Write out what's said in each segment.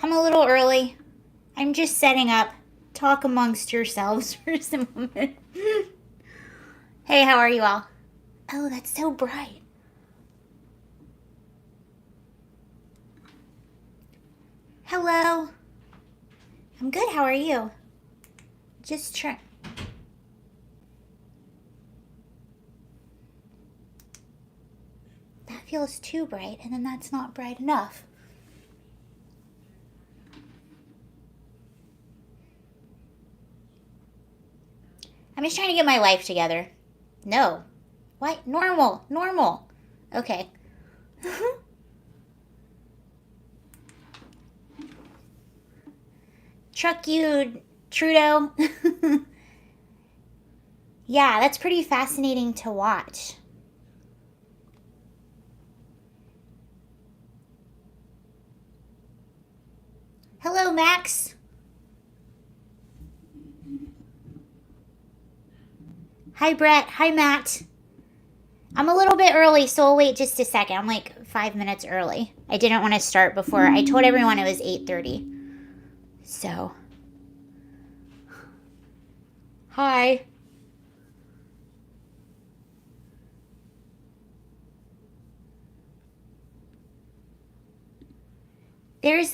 I'm a little early. I'm just setting up. Talk amongst yourselves for just a moment. Hey, how are you all? Oh, that's so bright. Hello. I'm good. How are you? Just try. That feels too bright, and then that's not bright enough. I'm just trying to get my life together. No. What? Normal. Normal. Okay. Truck you, Trudeau. Yeah, that's pretty fascinating to watch. Hello, Max. Hi, Brett. Hi, Matt. I'm a little bit early, so I'll wait just a second. I'm like 5 minutes early. I didn't want to start before. I told everyone it was 8:30. So. Hi.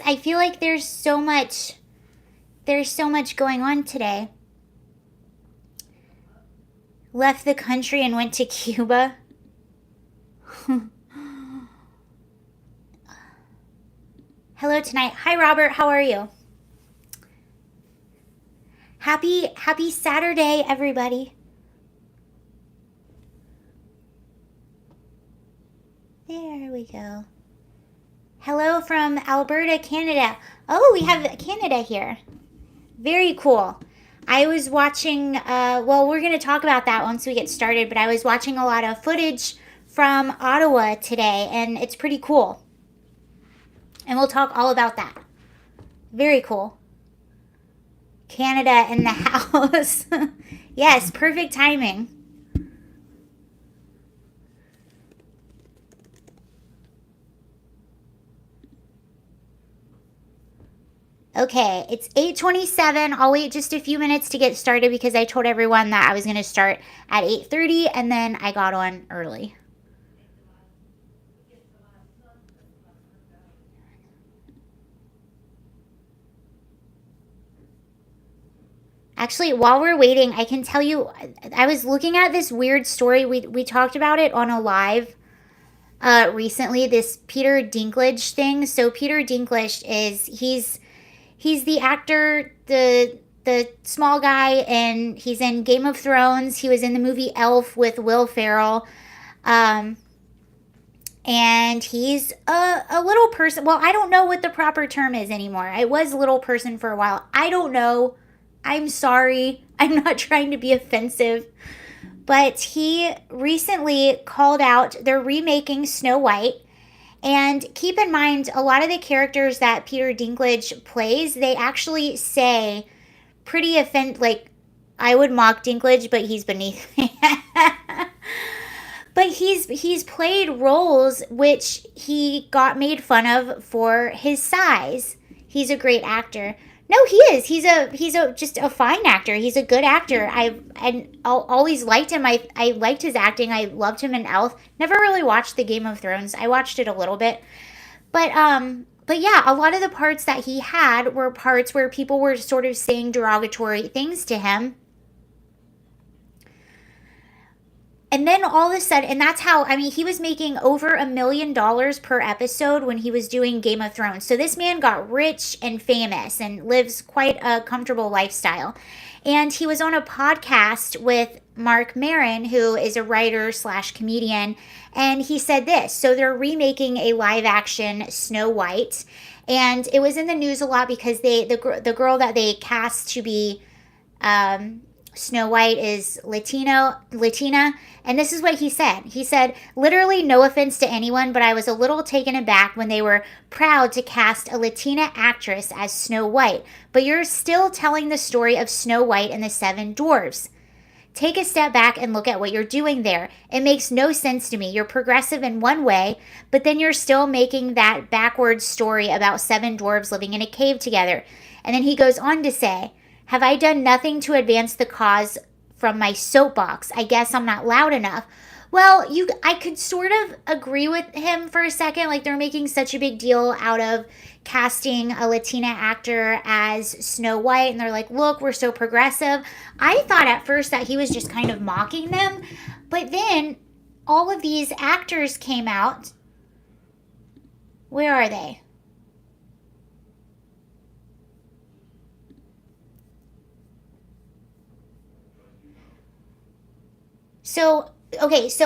I feel like there's so much going on today. Left the country and went to Cuba. Hello tonight. Hi, Robert. How are you? Happy Saturday, everybody. There we go. Hello from Alberta, Canada. Oh, we have Canada here. Very cool. I was watching, well, we're going to talk about that once we get started, but I was watching a lot of footage from Ottawa today, and it's pretty cool. And we'll talk all about that. Very cool. Canada in the house. Yes, perfect timing. Okay, it's 8:27. I'll wait just a few minutes to get started because I told everyone that I was going to start at 8:30 and then I got on early. Actually, while we're waiting, I can tell you, I was looking at this weird story. We talked about it on a live recently, this Peter Dinklage thing. So Peter Dinklage he's the actor, the small guy, and he's in Game of Thrones. He was in the movie Elf with Will Ferrell. And he's a little person. Well, I don't know what the proper term is anymore. I was little person for a while. I don't know. I'm sorry. I'm not trying to be offensive. But he recently called out, they're remaking Snow White. And keep in mind, a lot of the characters that Peter Dinklage plays, they actually say pretty like, I would mock Dinklage, but he's beneath me. But he's played roles which he got made fun of for his size. He's a great actor. No, he is. He's just a fine actor. He's a good actor. I always liked him. I liked his acting. I loved him in Elf. Never really watched the Game of Thrones. I watched it a little bit. But yeah, a lot of the parts that he had were parts where people were sort of saying derogatory things to him. And then all of a sudden, and that's how, I mean, he was making over $1 million per episode when he was doing Game of Thrones. So this man got rich and famous and lives quite a comfortable lifestyle. And he was on a podcast with Mark Maron, who is a writer / comedian. And he said this. So they're remaking a live action Snow White. And it was in the news a lot because the girl that they cast to be Snow White is Latina. And this is what he said. He said, literally, no offense to anyone, but I was a little taken aback when they were proud to cast a Latina actress as Snow White. But you're still telling the story of Snow White and the Seven Dwarfs. Take a step back and look at what you're doing there. It makes no sense to me. You're progressive in one way, but then you're still making that backwards story about 7 dwarves living in a cave together. And then he goes on to say, have I done nothing to advance the cause from my soapbox? I guess I'm not loud enough. Well, I could sort of agree with him for a second. Like, they're making such a big deal out of casting a Latina actor as Snow White, and they're like, look, we're so progressive. I thought at first that he was just kind of mocking them, but then all of these actors came out. Where are they? So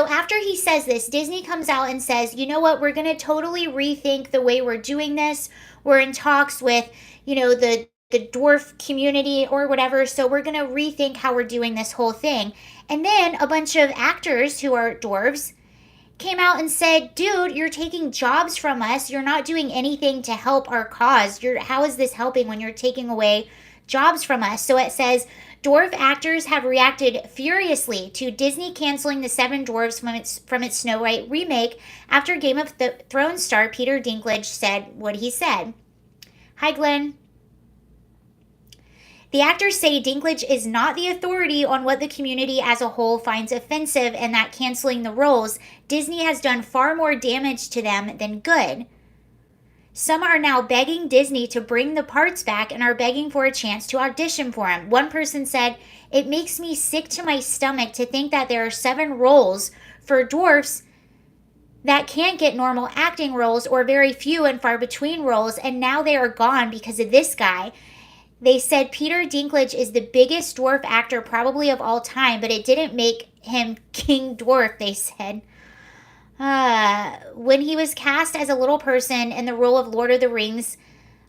after he says this, Disney comes out and says, you know what, we're going to totally rethink the way we're doing this. We're in talks with, the dwarf community or whatever, so we're going to rethink how we're doing this whole thing. And then a bunch of actors who are dwarves came out and said, dude, you're taking jobs from us. You're not doing anything to help our cause. How is this helping when you're taking away jobs from us? So it says, dwarf actors have reacted furiously to Disney canceling the 7 Dwarfs from its Snow White remake after Game of Thrones star Peter Dinklage said what he said. Hi, Glenn. The actors say Dinklage is not the authority on what the community as a whole finds offensive, and that canceling the roles, Disney has done far more damage to them than good. Some are now begging Disney to bring the parts back and are begging for a chance to audition for him. One person said, it makes me sick to my stomach to think that there are 7 roles for dwarfs that can't get normal acting roles or very few and far between roles, and now they are gone because of this guy. They said Peter Dinklage is the biggest dwarf actor probably of all time, but it didn't make him King Dwarf, they said. When he was cast as a little person in the role of Lord of the Rings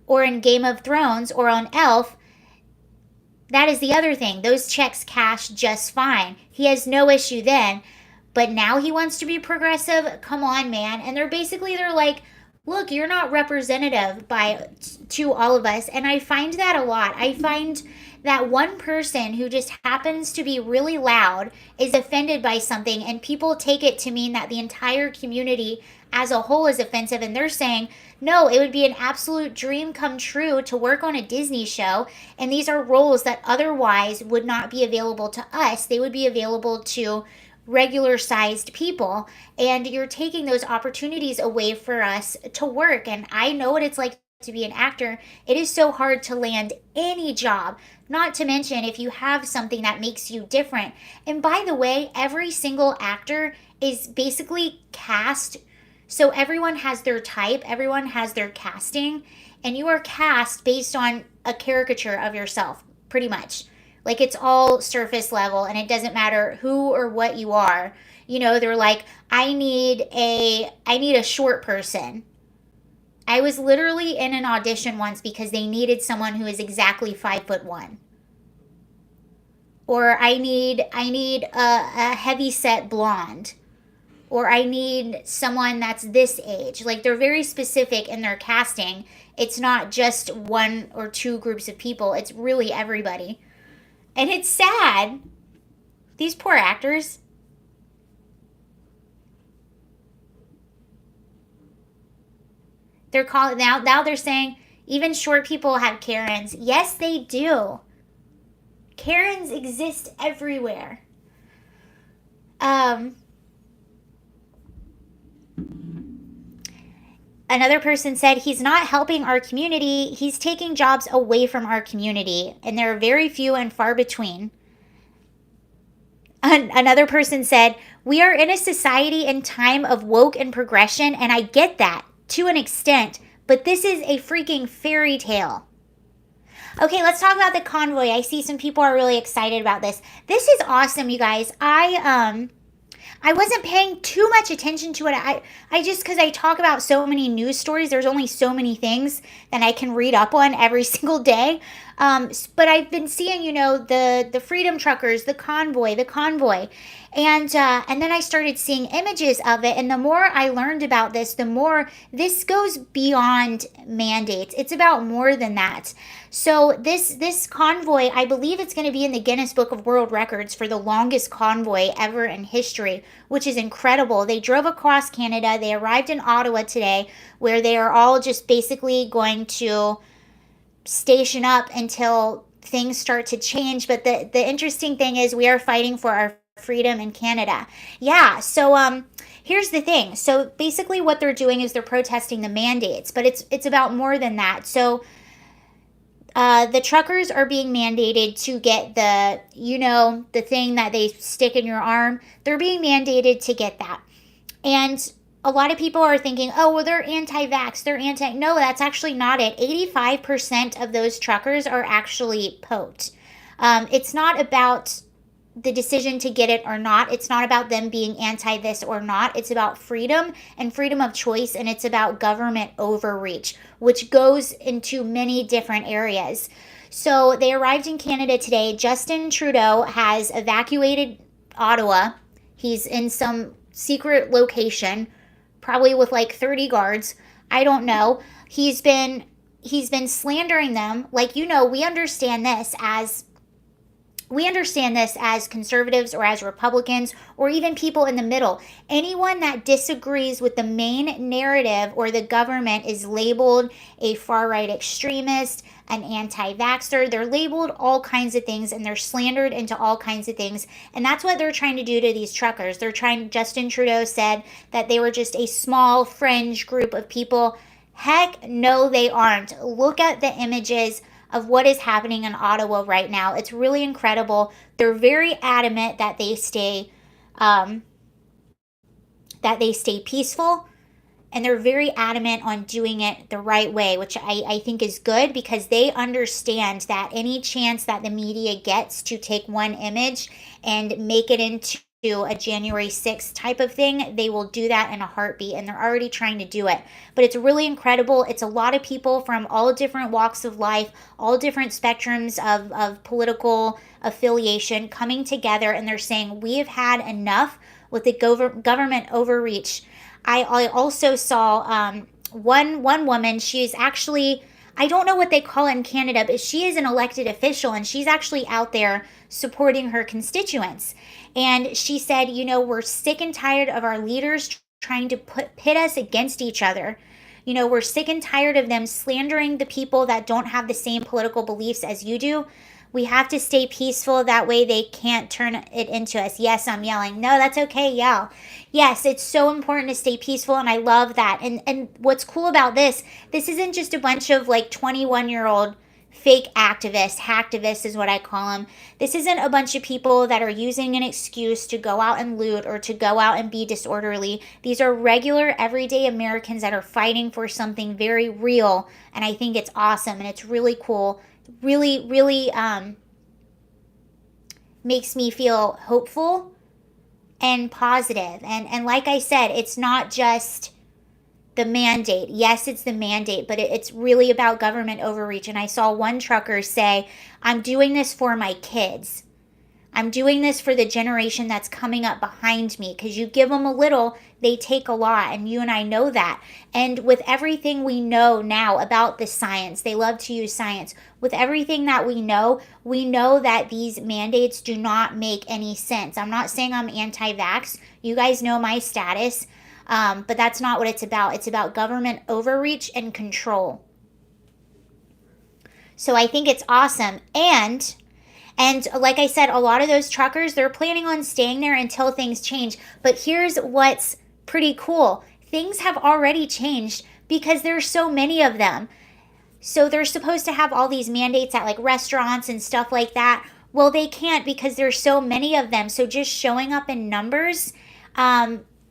or in Game of Thrones or on Elf, that is the other thing. Those checks cash just fine. He has no issue then. But now he wants to be progressive? Come on, man. And they're like, look, you're not representative to all of us. And I find that a lot. I find that one person who just happens to be really loud is offended by something, and people take it to mean that the entire community as a whole is offensive, and they're saying, no, it would be an absolute dream come true to work on a Disney show, and these are roles that otherwise would not be available to us. They would be available to regular sized people, and you're taking those opportunities away for us to work. And I know what it's like to be an actor. It is so hard to land any job, not to mention if you have something that makes you different. And by the way, every single actor is basically cast, so everyone has their type, everyone has their casting, and you are cast based on a caricature of yourself, pretty much. Like, it's all surface level, and it doesn't matter who or what you are. They're like, I need a short person. I was literally in an audition once because they needed someone who is exactly 5'1". Or I need a heavy-set blonde. Or I need someone that's this age. Like, they're very specific in their casting. It's not just 1 or 2 groups of people. It's really everybody. And it's sad. These poor actors. They're calling now they're saying even short people have Karens. Yes, they do. Karens exist everywhere. Another person said he's not helping our community. He's taking jobs away from our community, and there are very few and far between. Another person said, we are in a society and time of woke and progression, and I get that to an extent, but this is a freaking fairy tale. Okay, let's talk about the Convoy. I see some people are really excited about this. This is awesome, you guys. I wasn't paying too much attention to it. I just, because I talk about so many news stories, there's only so many things that I can read up on every single day. But I've been seeing, the Freedom Truckers, the Convoy, and then I started seeing images of it. And the more I learned about this, the more this goes beyond mandates. It's about more than that. So this convoy, I believe it's going to be in the Guinness Book of World Records for the longest convoy ever in history, which is incredible. They drove across Canada. They arrived in Ottawa today, where they are all just basically going to station up until things start to change. But the interesting thing is we are fighting for our freedom in Canada. Yeah, so here's the thing. So basically what they're doing is they're protesting the mandates, but it's about more than that. So the truckers are being mandated to get the thing that they stick in your arm. They're being mandated to get that. And a lot of people are thinking, oh, well, they're anti-vax. No, that's actually not it. 85% of those truckers are actually poked. It's not about the decision to get it or not. It's not about them being anti this or not. It's about freedom and freedom of choice, and it's about government overreach, which goes into many different areas. So they arrived in Canada today. Justin Trudeau has evacuated Ottawa. He's in some secret location, probably with like 30 guards. I don't know. He's been slandering them. Like, we understand this as conservatives or as Republicans or even people in the middle. Anyone that disagrees with the main narrative or the government is labeled a far-right extremist, an anti-vaxxer. They're labeled all kinds of things, and they're slandered into all kinds of things. And that's what they're trying to do to these truckers. Justin Trudeau said that they were just a small fringe group of people. Heck no, they aren't. Look at the images of what is happening in Ottawa right now. It's really incredible. They're very adamant that they stay peaceful, and they're very adamant on doing it the right way, which I think is good, because they understand that any chance that the media gets to take one image and make it into a January 6th type of thing, they will do that in a heartbeat, and they're already trying to do it. But it's really incredible. It's a lot of people from all different walks of life, all different spectrums of political affiliation coming together, and they're saying, we have had enough with the government overreach. I also saw one woman. She's actually, I don't know what they call it in Canada, but she is an elected official, and she's actually out there supporting her constituents. And she said, we're sick and tired of our leaders trying to pit us against each other. We're sick and tired of them slandering the people that don't have the same political beliefs as you do. We have to stay peaceful. That way they can't turn it into us. Yes, I'm yelling. No, that's okay. Yell. Yes, it's so important to stay peaceful, and I love that. And what's cool about this isn't just a bunch of like 21-year-old fake activists. Hacktivists is what I call them. This isn't a bunch of people that are using an excuse to go out and loot or to go out and be disorderly. These are regular, everyday Americans that are fighting for something very real, and I think it's awesome, and it's really cool. Really, really makes me feel hopeful and positive. And like I said, it's not just the mandate. Yes, it's the mandate, but it's really about government overreach. And I saw one trucker say, I'm doing this for my kids. I'm doing this for the generation that's coming up behind me, because you give them a little, they take a lot, and you and I know that. And with everything we know now about the science, they love to use science. With everything that we know that these mandates do not make any sense. I'm not saying I'm anti-vax. You guys know my status, but that's not what it's about. It's about government overreach and control. So I think it's awesome. And like I said, a lot of those truckers, they're planning on staying there until things change. But here's what's pretty cool. Things have already changed because there's so many of them. So they're supposed to have all these mandates at like restaurants and stuff like that. Well, they can't because there's so many of them. So just showing up in numbers,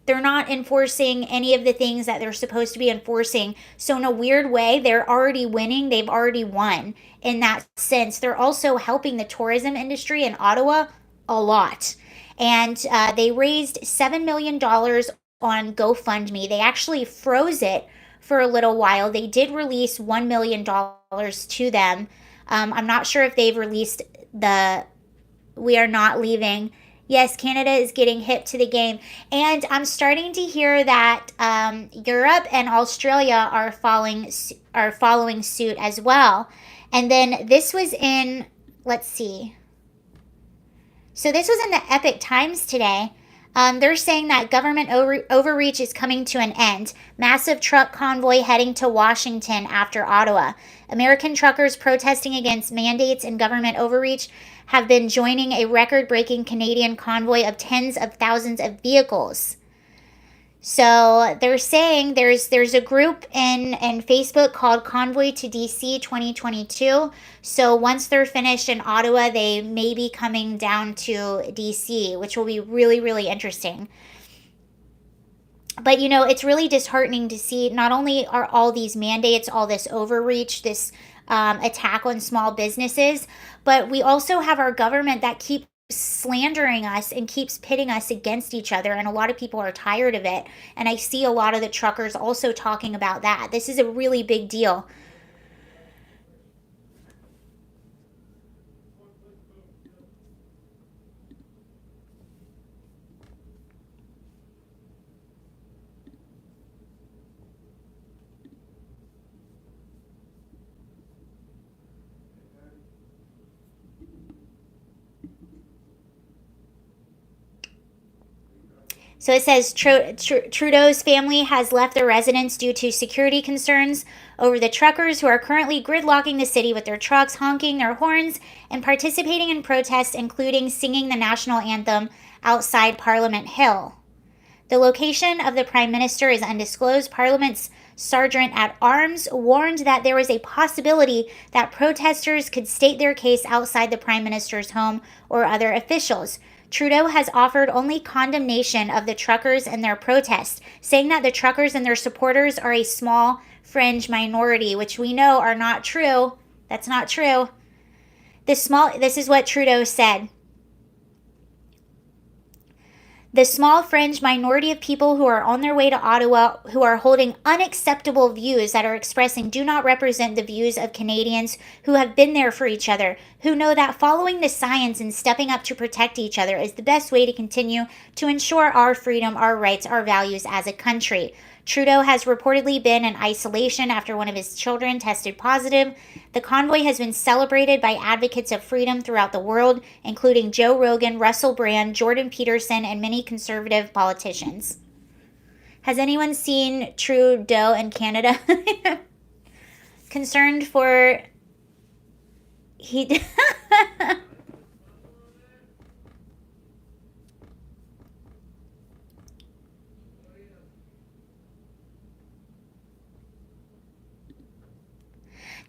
they're not enforcing any of the things that they're supposed to be enforcing. So in a weird way, they're already winning. They've already won in that sense. They're also helping the tourism industry in Ottawa a lot. And they raised $7 million on GoFundMe. They actually froze it for a little while. They did release $1 million to them. I'm not sure if they've released the "we are not leaving." Yes, Canada is getting hip to the game. And I'm starting to hear that Europe and Australia are following suit as well. And then this was in, let's see. So this was in the Epic Times today. They're saying that government overreach is coming to an end. Massive truck convoy heading to Washington after Ottawa. American truckers protesting against mandates and government overreach have been joining a record-breaking Canadian convoy of tens of thousands of vehicles. So they're saying there's a group in Facebook called Convoy to DC 2022. So once they're finished in Ottawa, they may be coming down to DC, which will be really, really interesting. But it's really disheartening to see not only are all these mandates, all this overreach, this attack on small businesses, but we also have our government that keeps slandering us and keeps pitting us against each other, and a lot of people are tired of it. And I see a lot of the truckers also talking about that. This is a really big deal. So it says Trudeau's family has left their residence due to security concerns over the truckers who are currently gridlocking the city with their trucks, honking their horns, and participating in protests, including singing the national anthem outside Parliament Hill. The location of the Prime Minister is undisclosed. Parliament's Sergeant at Arms warned that there was a possibility that protesters could state their case outside the Prime Minister's home or other officials. Trudeau has offered only condemnation of the truckers and their protest, saying that the truckers and their supporters are a small fringe minority, which we know are not true. That's not true. This is what Trudeau said. The small fringe minority of people who are on their way to Ottawa who are holding unacceptable views that are expressing do not represent the views of Canadians who have been there for each other, who know that following the science and stepping up to protect each other is the best way to continue to ensure our freedom, our rights, our values as a country. Trudeau has reportedly been in isolation after one of his children tested positive. The convoy has been celebrated by advocates of freedom throughout the world, including Joe Rogan, Russell Brand, Jordan Peterson, and many conservative politicians. Has anyone seen Trudeau in Canada? Concerned for... He...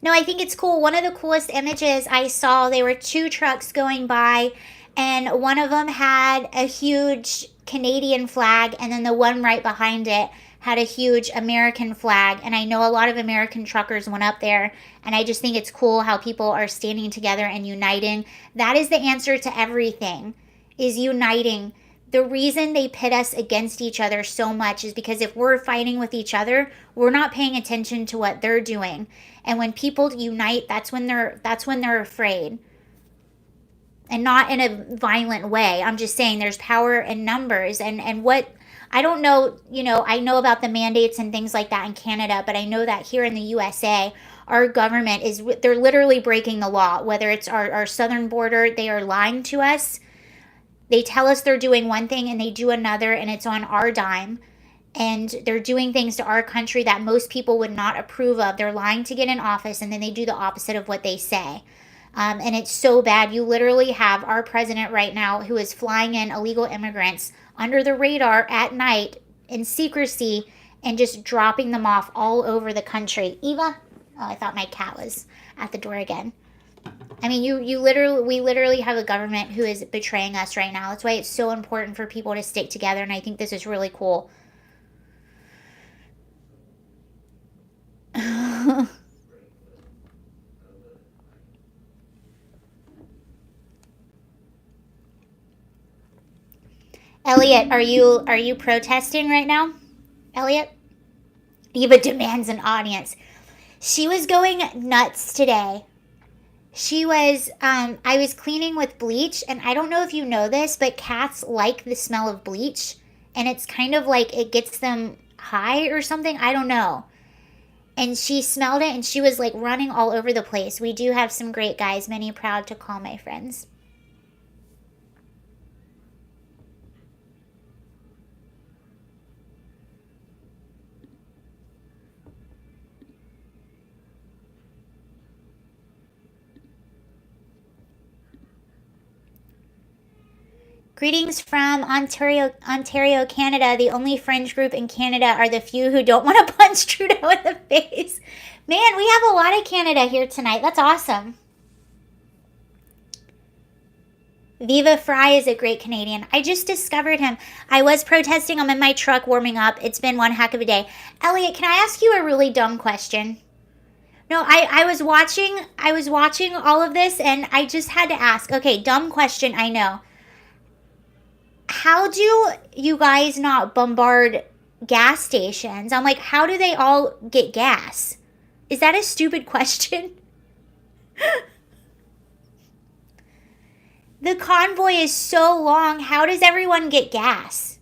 No, I think it's cool. One of the coolest images I saw, there were two trucks going by, and one of them had a huge Canadian flag, and then the one right behind it had a huge American flag. And I know a lot of American truckers went up there, and I just think it's cool how people are standing together and uniting. That is the answer to everything, is uniting. The reason they pit us against each other so much is because if we're fighting with each other, we're not paying attention to what they're doing. And when people unite, that's when they're afraid. And not in a violent way. I'm just saying there's power in numbers. And what, I don't know, I know about the mandates and things like that in Canada, but I know that here in the USA, our government they're literally breaking the law. Whether it's our southern border, they are lying to us. They tell us they're doing one thing and they do another, and it's on our dime. And they're doing things to our country that most people would not approve of. They're lying to get in office, and then they do the opposite of what they say. And it's so bad. You literally have our president right now who is flying in illegal immigrants under the radar at night in secrecy and just dropping them off all over the country. Eva? Oh, I thought my cat was at the door again. I mean, we literally have a government who is betraying us right now. That's why it's so important for people to stick together, and I think this is really cool. Elliot, are you protesting right now? Elliot? Eva demands an audience. She was going nuts today. She was, I was cleaning with bleach, and I don't know if you know this, but cats like the smell of bleach, and it's kind of like it gets them high or something. I don't know. And she smelled it, and she was like running all over the place. We do have some great guys, many proud to call my friends. Greetings from Ontario, Canada. The only fringe group in Canada are the few who don't want to punch Trudeau in the face. Man, we have a lot of Canada here tonight. That's awesome. Viva Fry is a great Canadian. I just discovered him. I was protesting. I'm in my truck warming up. It's been one heck of a day. Elliot, can I ask you a really dumb question? No, I was watching all of this, and I just had to ask. Okay, dumb question, I know. How do you guys not bombard gas stations? I'm like, how do they all get gas? Is that a stupid question? The convoy is so long. How does everyone get gas?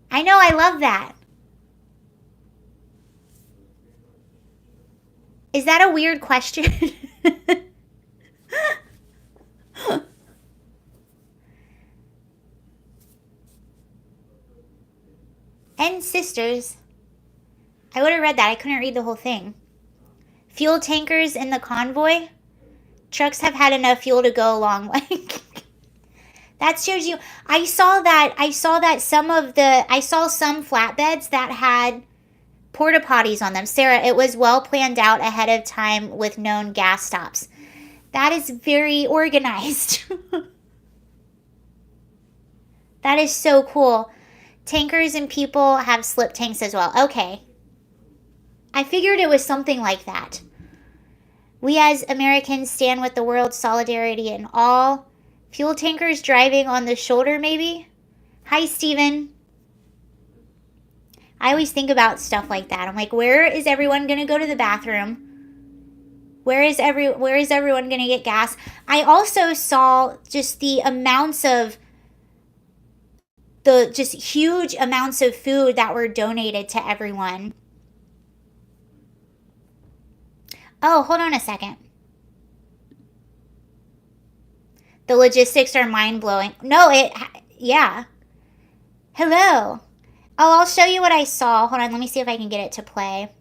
I know, I love that. Is that a weird question? And sisters. I would have read that. I couldn't read the whole thing. Fuel tankers in the convoy. Trucks have had enough fuel to go a long way. That shows you. I saw some flatbeds that had porta potties on them. Sarah, it was well planned out ahead of time with known gas stops. That is very organized. That is so cool. Tankers and people have slip tanks as well. Okay. I figured it was something like that. We as Americans stand with the world's solidarity in all. Fuel tankers driving on the shoulder, maybe? Hi, Steven. I always think about stuff like that. I'm like, where is everyone going to go to the bathroom? Where is everyone going to get gas? I also saw just the just huge amounts of food that were donated to everyone. Oh, hold on a second. The logistics are mind-blowing. No, yeah. Hello. Oh, I'll show you what I saw. Hold on, let me see if I can get it to play.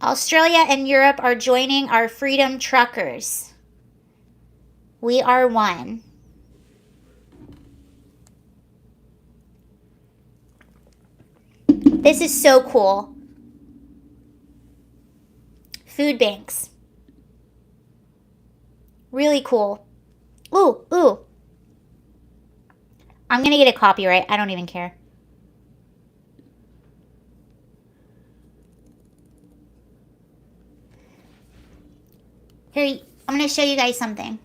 Australia and Europe are joining our freedom truckers. We are one. This is so cool. Food banks. Really cool. Ooh, ooh. I'm going to get a copyright. I don't even care. Here, I'm going to show you guys something.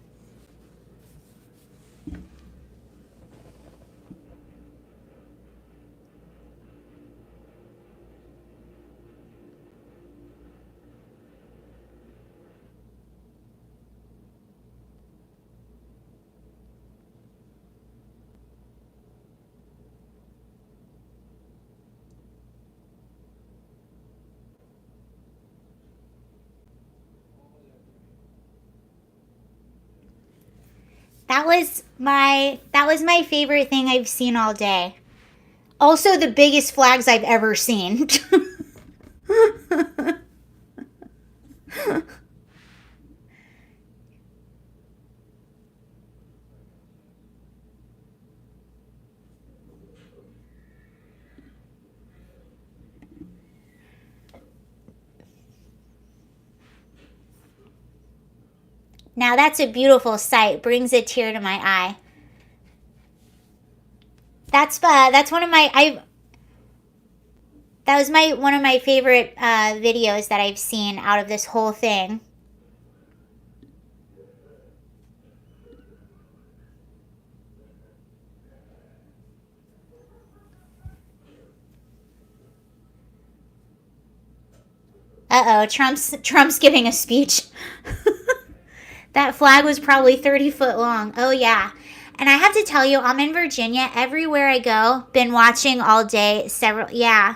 That was my favorite thing I've seen all day. Also the biggest flags I've ever seen. Now that's a beautiful sight. Brings a tear to my eye. That's one of my one of my favorite videos that I've seen out of this whole thing. Uh-oh, Trump's giving a speech. That flag was probably 30 foot long. Oh, yeah. And I have to tell you, I'm in Virginia. Everywhere I go, been watching all day. Yeah.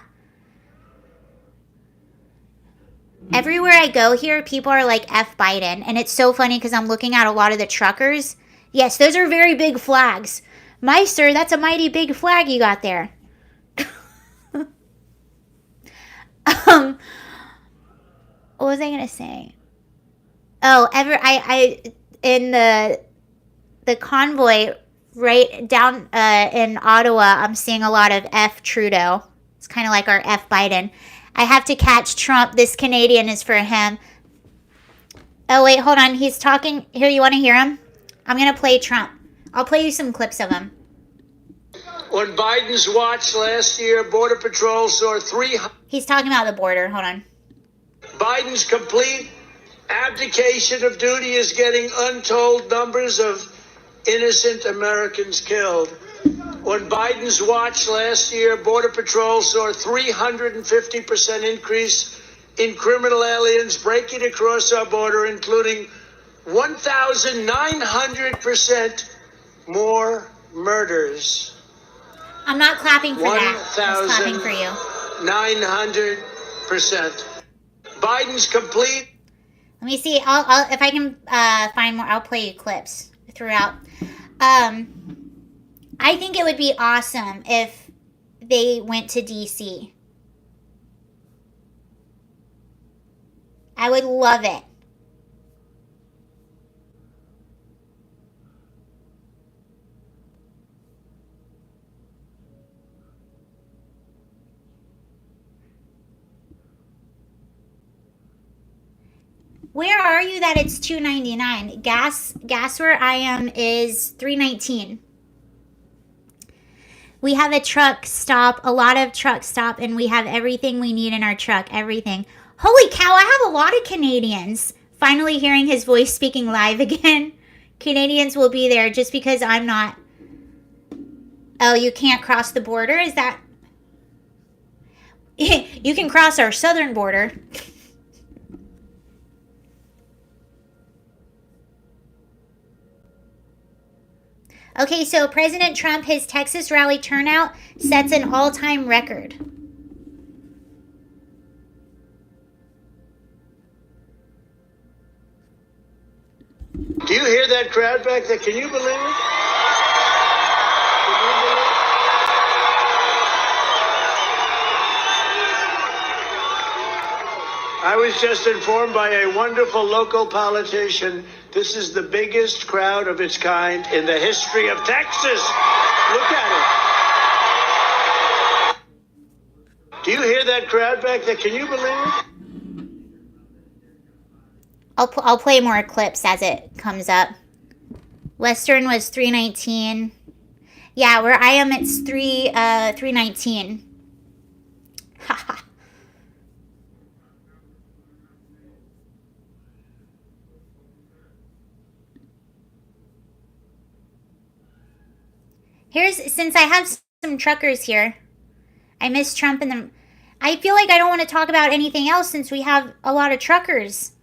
Everywhere I go here, people are like, F Biden. And it's so funny because I'm looking at a lot of the truckers. Yes, those are very big flags. My sir, that's a mighty big flag you got there. What was I going to say? Oh, in the convoy right down in Ottawa, I'm seeing a lot of F Trudeau. It's kind of like our F Biden. I have to catch Trump. This Canadian is for him. Oh, wait, hold on. He's talking. Here, you want to hear him? I'm going to play Trump. I'll play you some clips of him. On Biden's watch last year, Border Patrol saw 300... He's talking about the border. Hold on. Biden's complete abdication of duty is getting untold numbers of innocent Americans killed. On Biden's watch last year, Border Patrol saw a 350% increase in criminal aliens breaking across our border, including 1,900% more murders. I'm not clapping for that. I'm clapping for you. 900%. Biden's complete. Let me see. I'll if I can find more. I'll play you clips throughout. I think it would be awesome if they went to DC. I would love it. Where are you that it's $2.99? Gas where I am is $3.19. We have a truck stop, a lot of truck stop, and we have everything we need in our truck, everything. Holy cow, I have a lot of Canadians. Finally hearing his voice speaking live again. Canadians will be there just because I'm not. Oh, you can't cross the border? Is that... You can cross our southern border. Okay, so President Trump, his Texas rally turnout sets an all-time record. Do you hear that crowd back there? Can you believe it? I was just informed by a wonderful local politician. This is the biggest crowd of its kind in the history of Texas. Look at it. Do you hear that crowd back there? Can you believe it? I'll play more clips as it comes up. Western was $3.19. Yeah, where I am it's $3.19. Haha. Since I have some truckers here, I miss Trump and them. I feel like I don't want to talk about anything else since we have a lot of truckers.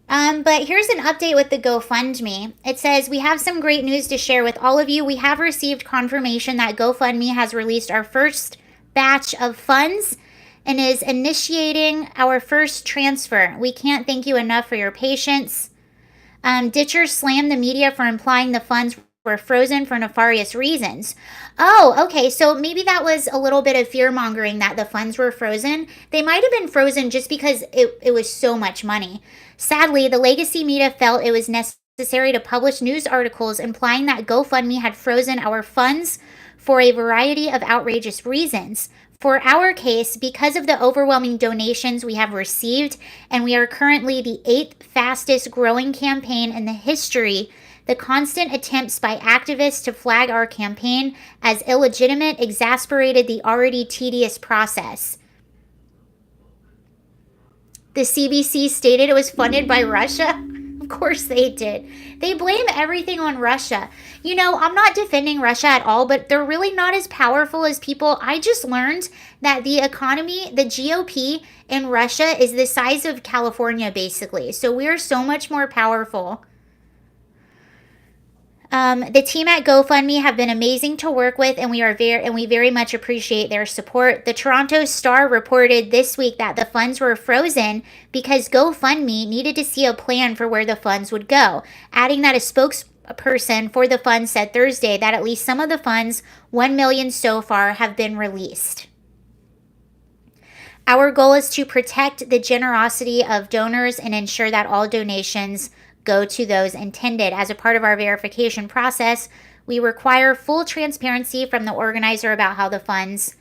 But here's an update with the GoFundMe. It says, we have some great news to share with all of you. We have received confirmation that GoFundMe has released our first batch of funds and is initiating our first transfer. We can't thank you enough for your patience. Ditchers slammed the media for implying the funds were frozen for nefarious reasons. Oh, okay, so maybe that was a little bit of fear-mongering that the funds were frozen. They might have been frozen just because it was so much money. Sadly, the legacy media felt it was necessary to publish news articles implying that GoFundMe had frozen our funds for a variety of outrageous reasons. For our case, because of the overwhelming donations we have received, and we are currently the 8th fastest growing campaign in the history, the constant attempts by activists to flag our campaign as illegitimate exasperated the already tedious process. The CBC stated it was funded by Russia. Of course they did. They blame everything on Russia. You know, I'm not defending Russia at all, but they're really not as powerful as people. I just learned that the economy, the GOP in Russia is the size of California, basically. So we're so much more powerful. The team at GoFundMe have been amazing to work with, and we very much appreciate their support. The Toronto Star reported this week that the funds were frozen because GoFundMe needed to see a plan for where the funds would go, adding that a spokesperson for the fund said Thursday that at least some of the funds, 1 million so far, have been released. Our goal is to protect the generosity of donors and ensure that all donations go to those intended. As a part of our verification process, we require full transparency from the organizer about how the funds.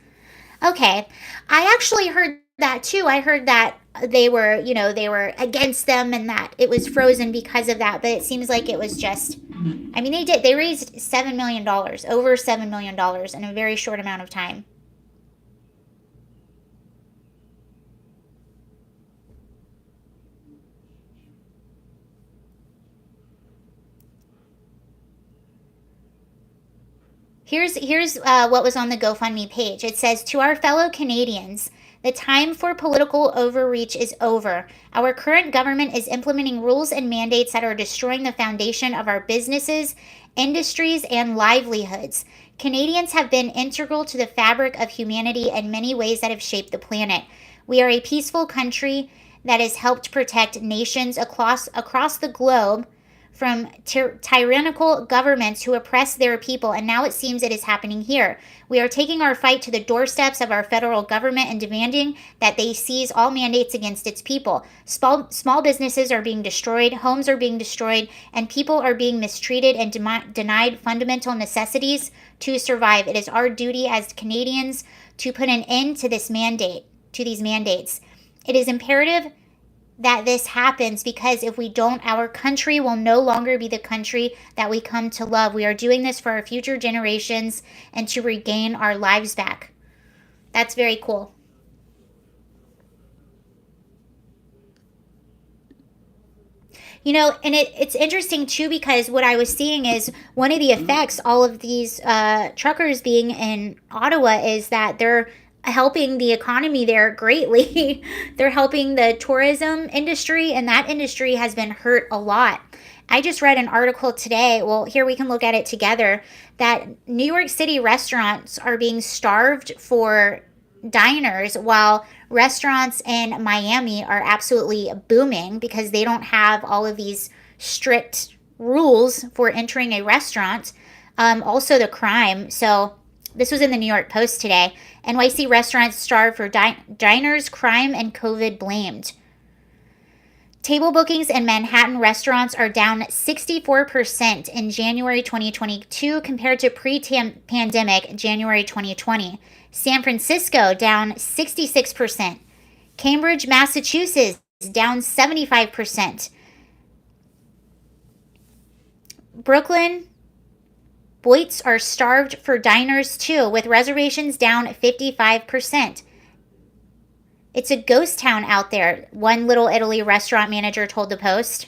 Okay, I actually heard that too. I heard that they were against them and that it was frozen because of that, but it seems like it was just, I mean, they raised $7 million, over $7 million in a very short amount of time. Here's what was on the GoFundMe page. It says, "To our fellow Canadians, the time for political overreach is over. Our current government is implementing rules and mandates that are destroying the foundation of our businesses, industries, and livelihoods. Canadians have been integral to the fabric of humanity in many ways that have shaped the planet. We are a peaceful country that has helped protect nations across the globe from tyrannical governments who oppress their people, and now it seems it is happening here. We are taking our fight to the doorsteps of our federal government and demanding that they seize all mandates against its people. Small businesses are being destroyed, homes are being destroyed, and people are being mistreated and denied fundamental necessities to survive. It is our duty as Canadians to put an end to these mandates. It is imperative that this happens, because if we don't, our country will no longer be the country that we come to love. We are doing this for our future generations and to regain our lives back." That's very cool. You know, and it's interesting too, because what I was seeing is one of the effects, all of these truckers being in Ottawa, is that they're helping the economy there greatly. They're helping the tourism industry, and that industry has been hurt a lot. I just read an article today, well, here we can look at it together, that New York City restaurants are being starved for diners, while restaurants in Miami are absolutely booming because they don't have all of these strict rules for entering a restaurant. Also the crime. So this was in the New York Post today. NYC restaurants starved for diners, crime, and COVID blamed. Table bookings in Manhattan restaurants are down 64% in January 2022 compared to pre-pandemic January 2020. San Francisco down 66%. Cambridge, Massachusetts down 75%. Brooklyn, Boyd's are starved for diners too, with reservations down 55%. It's a ghost town out there, one Little Italy restaurant manager told the Post.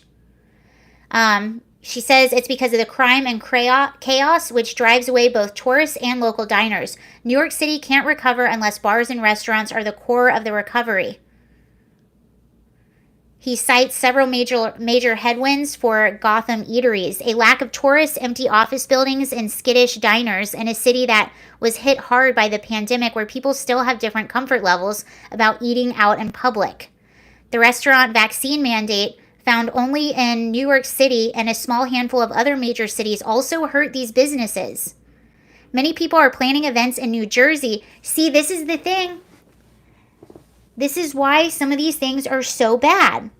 She says it's because of the crime and chaos, which drives away both tourists and local diners. New York City can't recover unless bars and restaurants are the core of the recovery. He cites several major headwinds for Gotham eateries: a lack of tourists, empty office buildings, and skittish diners in a city that was hit hard by the pandemic, where people still have different comfort levels about eating out in public. The restaurant vaccine mandate, found only in New York City and a small handful of other major cities, also hurt these businesses. Many people are planning events in New Jersey. See, this is the thing. This is why some of these things are so bad.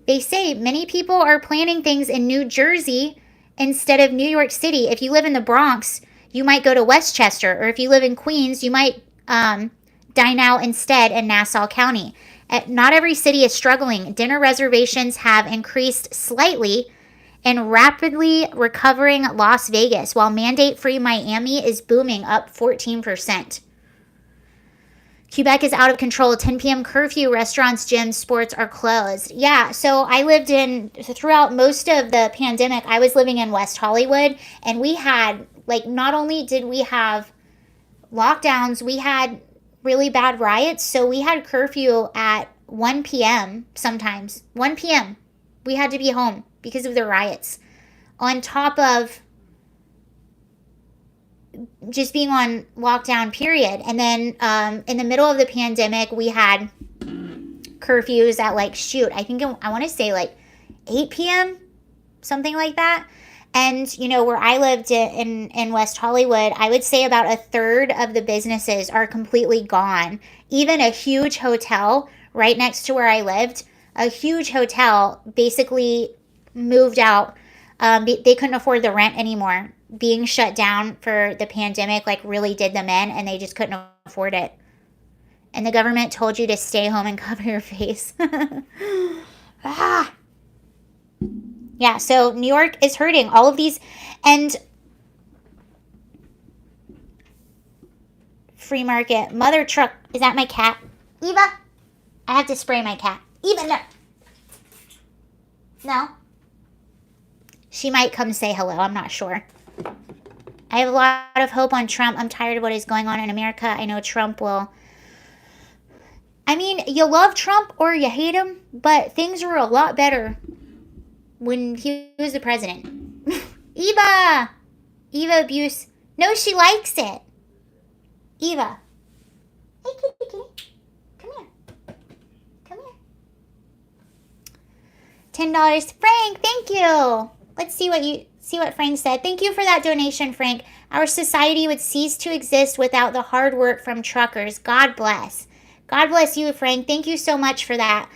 They say many people are planning things in New Jersey instead of New York City. If you live in the Bronx, you might go to Westchester, or if you live in Queens, you might dine out instead in Nassau County. Not every city is struggling. Dinner reservations have increased slightly in rapidly recovering Las Vegas, while mandate-free Miami is booming, up 14%. Quebec is out of control. 10 p.m. curfew. Restaurants, gyms, sports are closed. Yeah, so I lived throughout most of the pandemic, I was living in West Hollywood, and we had, like, not only did we have lockdowns, we had really bad riots. So we had curfew at 1 p.m. sometimes. 1 p.m. We had to be home because of the riots. On top of just being on lockdown, period. And then in the middle of the pandemic, we had curfews at, like, I want to say like 8 p.m., something like that. And, you know, where I lived in West Hollywood, I would say about a third of the businesses are completely gone. Even a huge hotel right next to where I lived, a huge hotel basically moved out. They couldn't afford the rent anymore. Being shut down for the pandemic, like, really did them in, and they just couldn't afford it. And the government told you to stay home and cover your face. Ah. Yeah, so New York is hurting. All of these, and free market, mother truck. Is that my cat? Eva? I have to spray my cat. Eva, no. No? She might come say hello. I'm not sure. I have a lot of hope on Trump. I'm tired of what is going on in America. I know Trump will. I mean, you love Trump or you hate him, but things were a lot better when he was the president. Eva abuse. No, she likes it. Eva. Hey, kitty, kitty. Come here. Come here. $10. Frank, thank you. Let's see what Frank said. Thank you for that donation, Frank. Our society would cease to exist without the hard work from truckers. God bless. God bless you, Frank. Thank you so much for that.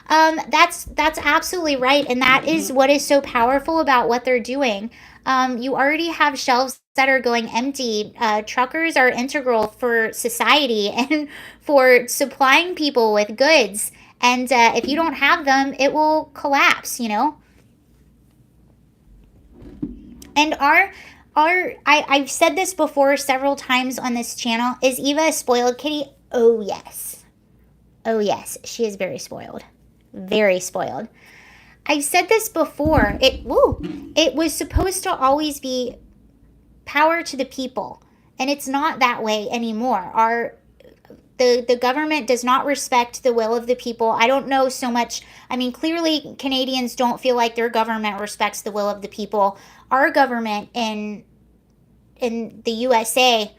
That's absolutely right, and that is what is so powerful about what they're doing. You already have shelves that are going empty. Truckers are integral for society and for supplying people with goods. And if you don't have them, it will collapse, you know? And I've said this before several times on this channel. Is Eva a spoiled kitty? Oh, yes. Oh, yes. She is very spoiled. Very spoiled. I've said this before. It was supposed to always be power to the people, and it's not that way anymore. The government does not respect the will of the people. I don't know so much. I mean, clearly Canadians don't feel like their government respects the will of the people. Our government in the USA,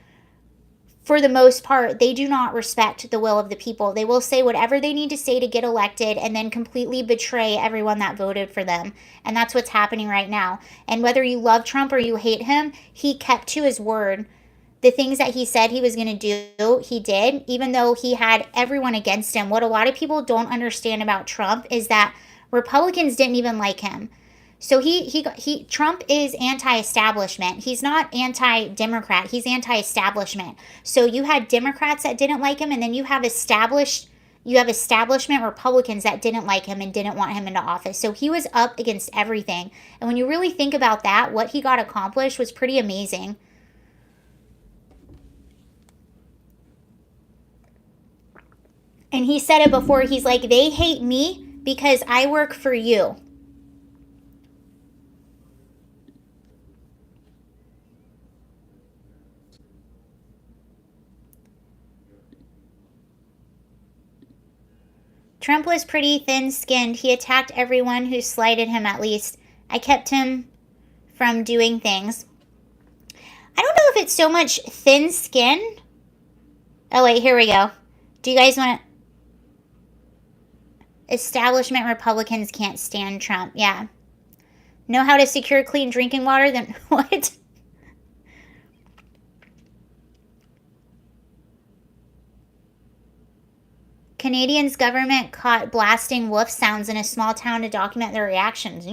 for the most part, they do not respect the will of the people. They will say whatever they need to say to get elected and then completely betray everyone that voted for them. And that's what's happening right now. And whether you love Trump or you hate him, he kept to his word. The things that he said he was going to do, he did, even though he had everyone against him. What a lot of people don't understand about Trump is that Republicans didn't even like him. So Trump is anti-establishment. He's not anti-Democrat. He's anti-establishment. So you had Democrats that didn't like him, and then you have establishment Republicans that didn't like him and didn't want him into office. So he was up against everything. And when you really think about that, what he got accomplished was pretty amazing. And he said it before. He's like, they hate me because I work for you. Trump was pretty thin-skinned. He attacked everyone who slighted him, at least. I kept him from doing things. I don't know if it's so much thin-skinned. Oh, wait, here we go. Do you guys want to... Establishment Republicans can't stand Trump. Yeah. Know how to secure clean drinking water? Then what? Canadians' government caught blasting wolf sounds in a small town to document their reactions.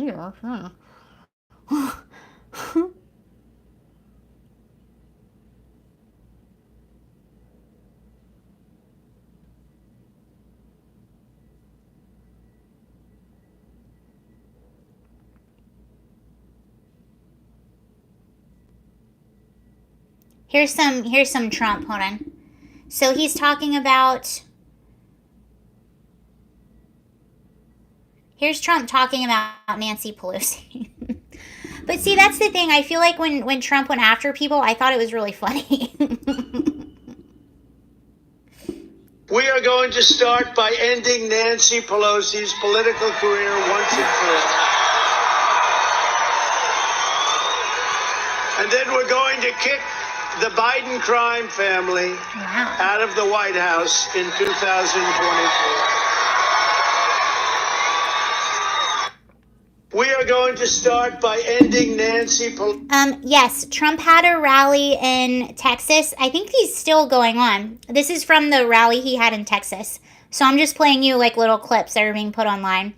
Here's some Trump. Hold on. So he's talking about. Here's Trump talking about Nancy Pelosi. But see, that's the thing. I feel like when Trump went after people, I thought it was really funny. We are going to start by ending Nancy Pelosi's political career once and for all. And then we're going to kick the Biden crime family out of the White House in 2024. We are going to start by ending Nancy Pelosi. Yes, Trump had a rally in Texas. I think he's still going on. This is from the rally he had in Texas. So I'm just playing you like little clips that are being put online.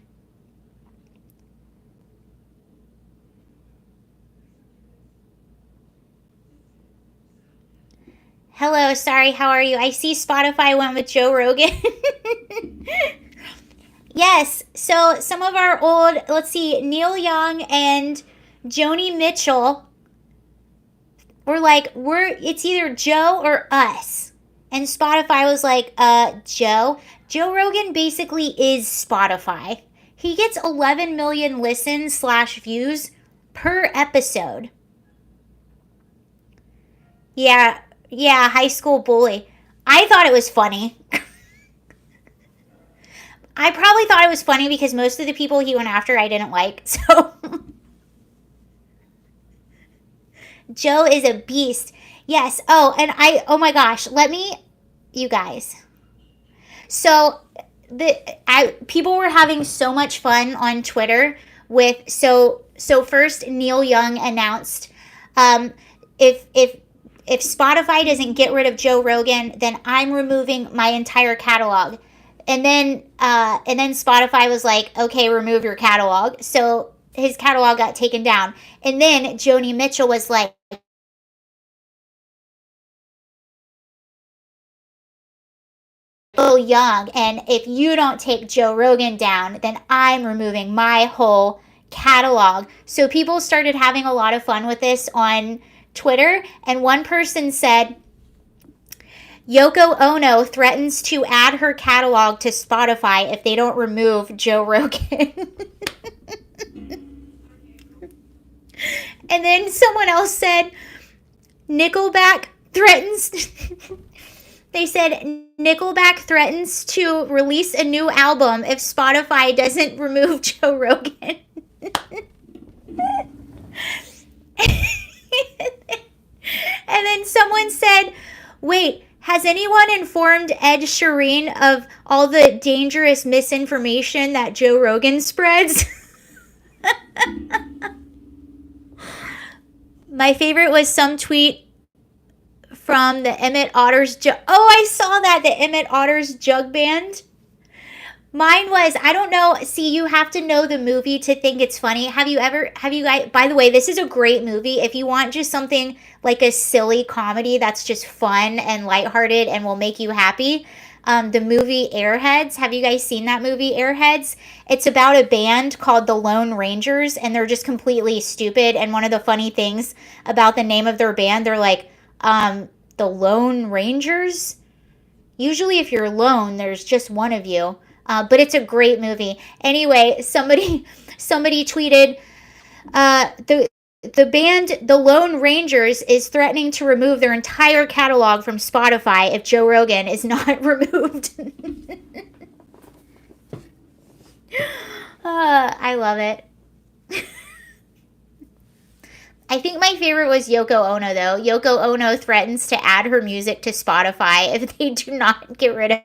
Hello, sorry, how are you? I see Spotify went with Joe Rogan. Yes, so some of our old, let's see, Neil Young and Joni Mitchell were like, it's either Joe or us. And Spotify was like, Joe. Joe Rogan basically is Spotify. He gets 11 million listens / views per episode. Yeah, high school bully. I thought it was funny. I probably thought it was funny because most of the people he went after I didn't like. So Joe is a beast. Yes. Oh, and oh my gosh, you guys. So people were having so much fun on Twitter with so first Neil Young announced if Spotify doesn't get rid of Joe Rogan, then I'm removing my entire catalog. And then Spotify was like, okay, remove your catalog. So his catalog got taken down. And then Joni Mitchell was like, Young, and if you don't take Joe Rogan down, then I'm removing my whole catalog. So people started having a lot of fun with this on Twitter. And one person said, Yoko Ono threatens to add her catalog to Spotify if they don't remove Joe Rogan. And then someone else said, Nickelback threatens... They said Nickelback threatens to release a new album if Spotify doesn't remove Joe Rogan. And then someone said, wait, has anyone informed Ed Sheeran of all the dangerous misinformation that Joe Rogan spreads? My favorite was some tweet from the Emmett Otter's I saw that, the Emmett Otter's Jug Band. Mine was, I don't know, see, you have to know the movie to think it's funny. Have you guys, by the way, this is a great movie. If you want just something like a silly comedy that's just fun and lighthearted and will make you happy, the movie Airheads. Have you guys seen that movie, Airheads? It's about a band called the Lone Rangers, and they're just completely stupid. And one of the funny things about the name of their band, they're like, the Lone Rangers. Usually if you're alone, there's just one of you. But it's a great movie. Anyway, somebody tweeted, the band The Lone Rangers is threatening to remove their entire catalog from Spotify if Joe Rogan is not removed. I love it. I think my favorite was Yoko Ono, though. Yoko Ono threatens to add her music to Spotify if they do not get rid of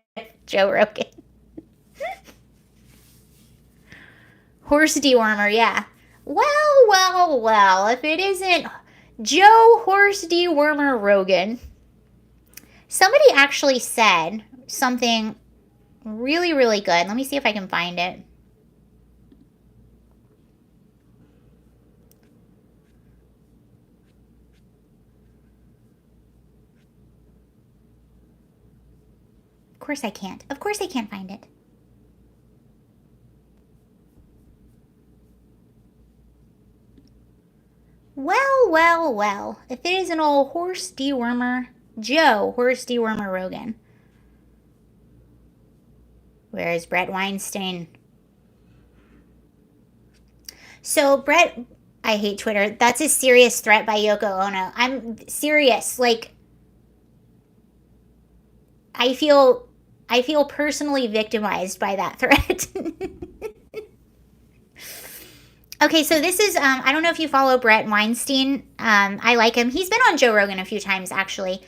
Joe Rogan. Horse dewormer, yeah. Well, if it isn't Joe Horse Dewormer Rogan. Somebody actually said something really, really good. Let me see if I can find it. Of course I can't. Of course I can't find it. Well. If it is an old horse dewormer Joe, horse dewormer Rogan. Where is Brett Weinstein? So Brett, I hate Twitter. That's a serious threat by Yoko Ono. I'm serious. Like, I feel personally victimized by that threat. Okay, so this is, I don't know if you follow Brett Weinstein. I like him. He's been on Joe Rogan a few times, actually.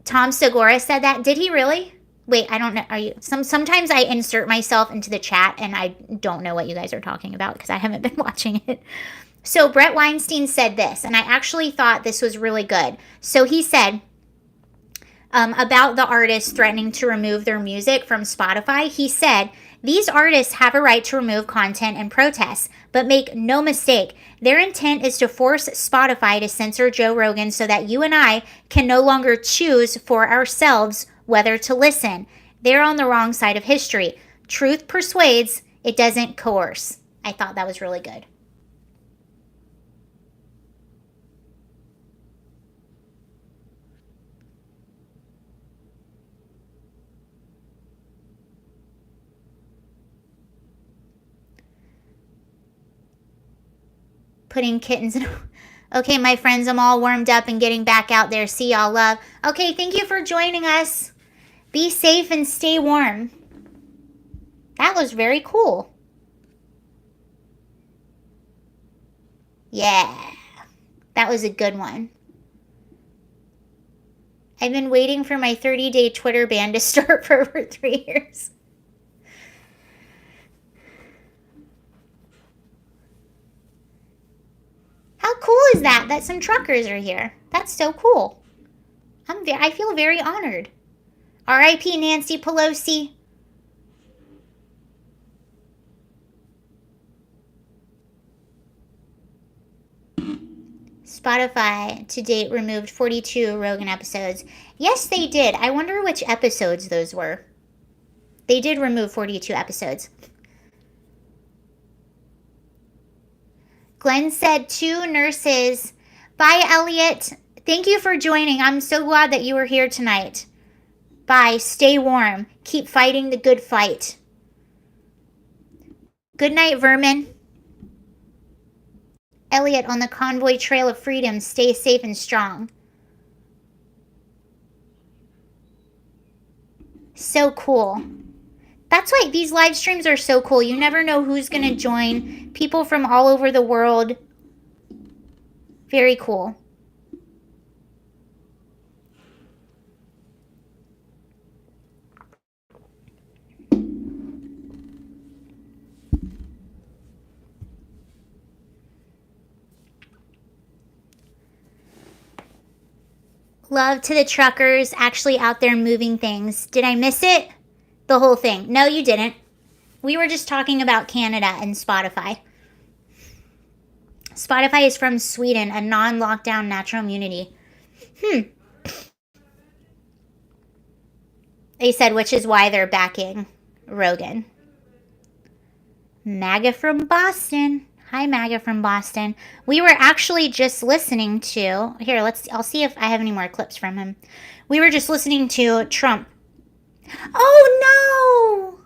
Tom Segura said that. Did he really? Wait, I don't know. Are you? Sometimes I insert myself into the chat and I don't know what you guys are talking about because I haven't been watching it. So Brett Weinstein said this, and I actually thought this was really good. So he said, about the artists threatening to remove their music from Spotify, he said, these artists have a right to remove content and protest, but make no mistake, their intent is to force Spotify to censor Joe Rogan so that you and I can no longer choose for ourselves whether to listen. They're on the wrong side of history. Truth persuades, it doesn't coerce. I thought that was really good. Putting kittens in. Okay, my friends, I'm all warmed up and getting back out there. See y'all, love. Okay, thank you for joining us. Be safe and stay warm. That was very cool. Yeah, that was a good one. I've been waiting for my 30-day Twitter ban to start for over 3 years. How cool is that some truckers are here? That's so cool. I feel very honored. R.I.P. Nancy Pelosi. Spotify to date removed 42 Rogan episodes. Yes, they did. I wonder which episodes those were. They did remove 42 episodes. Glenn said 2 nurses. Bye, Elliot. Thank you for joining. I'm so glad that you were here tonight. Bye. Stay warm. Keep fighting the good fight. Good night, vermin. Elliot on the Convoy Trail of Freedom. Stay safe and strong. So cool. That's why these live streams are so cool. You never know who's going to join. People from all over the world. Very cool. Love to the truckers actually out there moving things. Did I miss it? The whole thing. No, you didn't. We were just talking about Canada and Spotify. Spotify is from Sweden, a non-lockdown natural immunity. They said, which is why they're backing Rogan. MAGA from Boston. Hi, MAGA from Boston. We were actually just listening to... Here, I'll see if I have any more clips from him. We were just listening to Trump. Oh, no!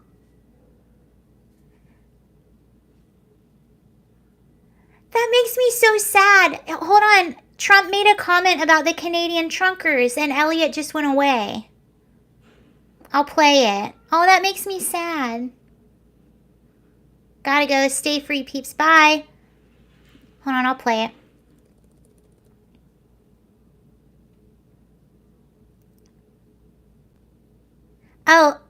That makes me so sad. Hold on. Trump made a comment about the Canadian truckers, and Elliot just went away. I'll play it. Oh, that makes me sad. Gotta go. Stay free, peeps. Bye. Hold on, I'll play it. Oh,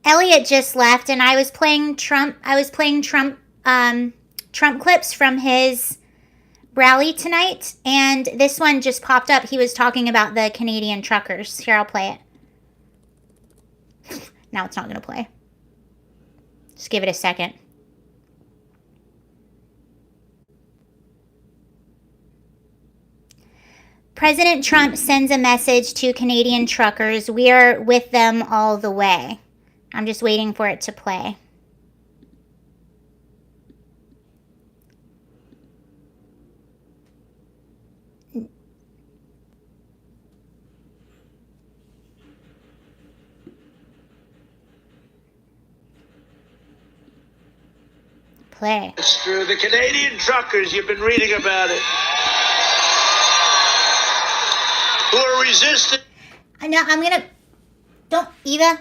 Elliot just left, and I was playing Trump. Trump clips from his rally tonight, and this one just popped up. He was talking about the Canadian truckers. Here, I'll play it. Now it's not gonna play. Just give it a second. President Trump sends a message to Canadian truckers. We are with them all the way. I'm just waiting for it to play. Play. It's true. The Canadian truckers, you've been reading about it, who are resisting. No, I'm gonna... Don't, Eva.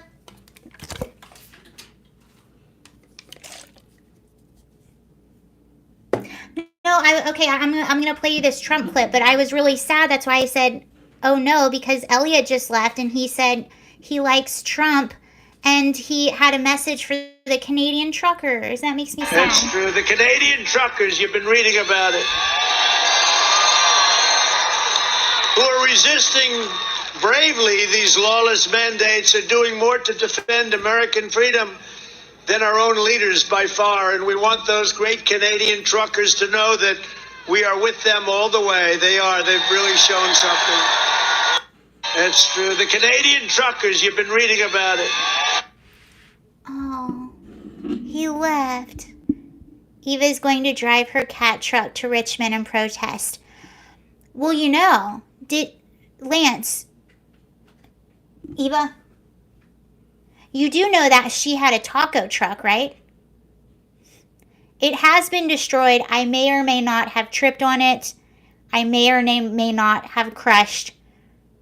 No, I'm gonna play you this Trump clip, but I was really sad. That's why I said, oh no, because Elliot just left and he said he likes Trump and he had a message for the Canadian truckers. That makes me sad. That's true. The Canadian truckers, you've been reading about it, who are resisting bravely these lawless mandates, are doing more to defend American freedom than our own leaders by far. And we want those great Canadian truckers to know that we are with them all the way. They are. They've really shown something. That's true. The Canadian truckers, you've been reading about it. Oh, he left. Eva's going to drive her cat truck to Richmond and protest. Well, you know, Lance, Eva, you do know that she had a taco truck, right? It has been destroyed. I may or may not have tripped on it. I may or may not have crushed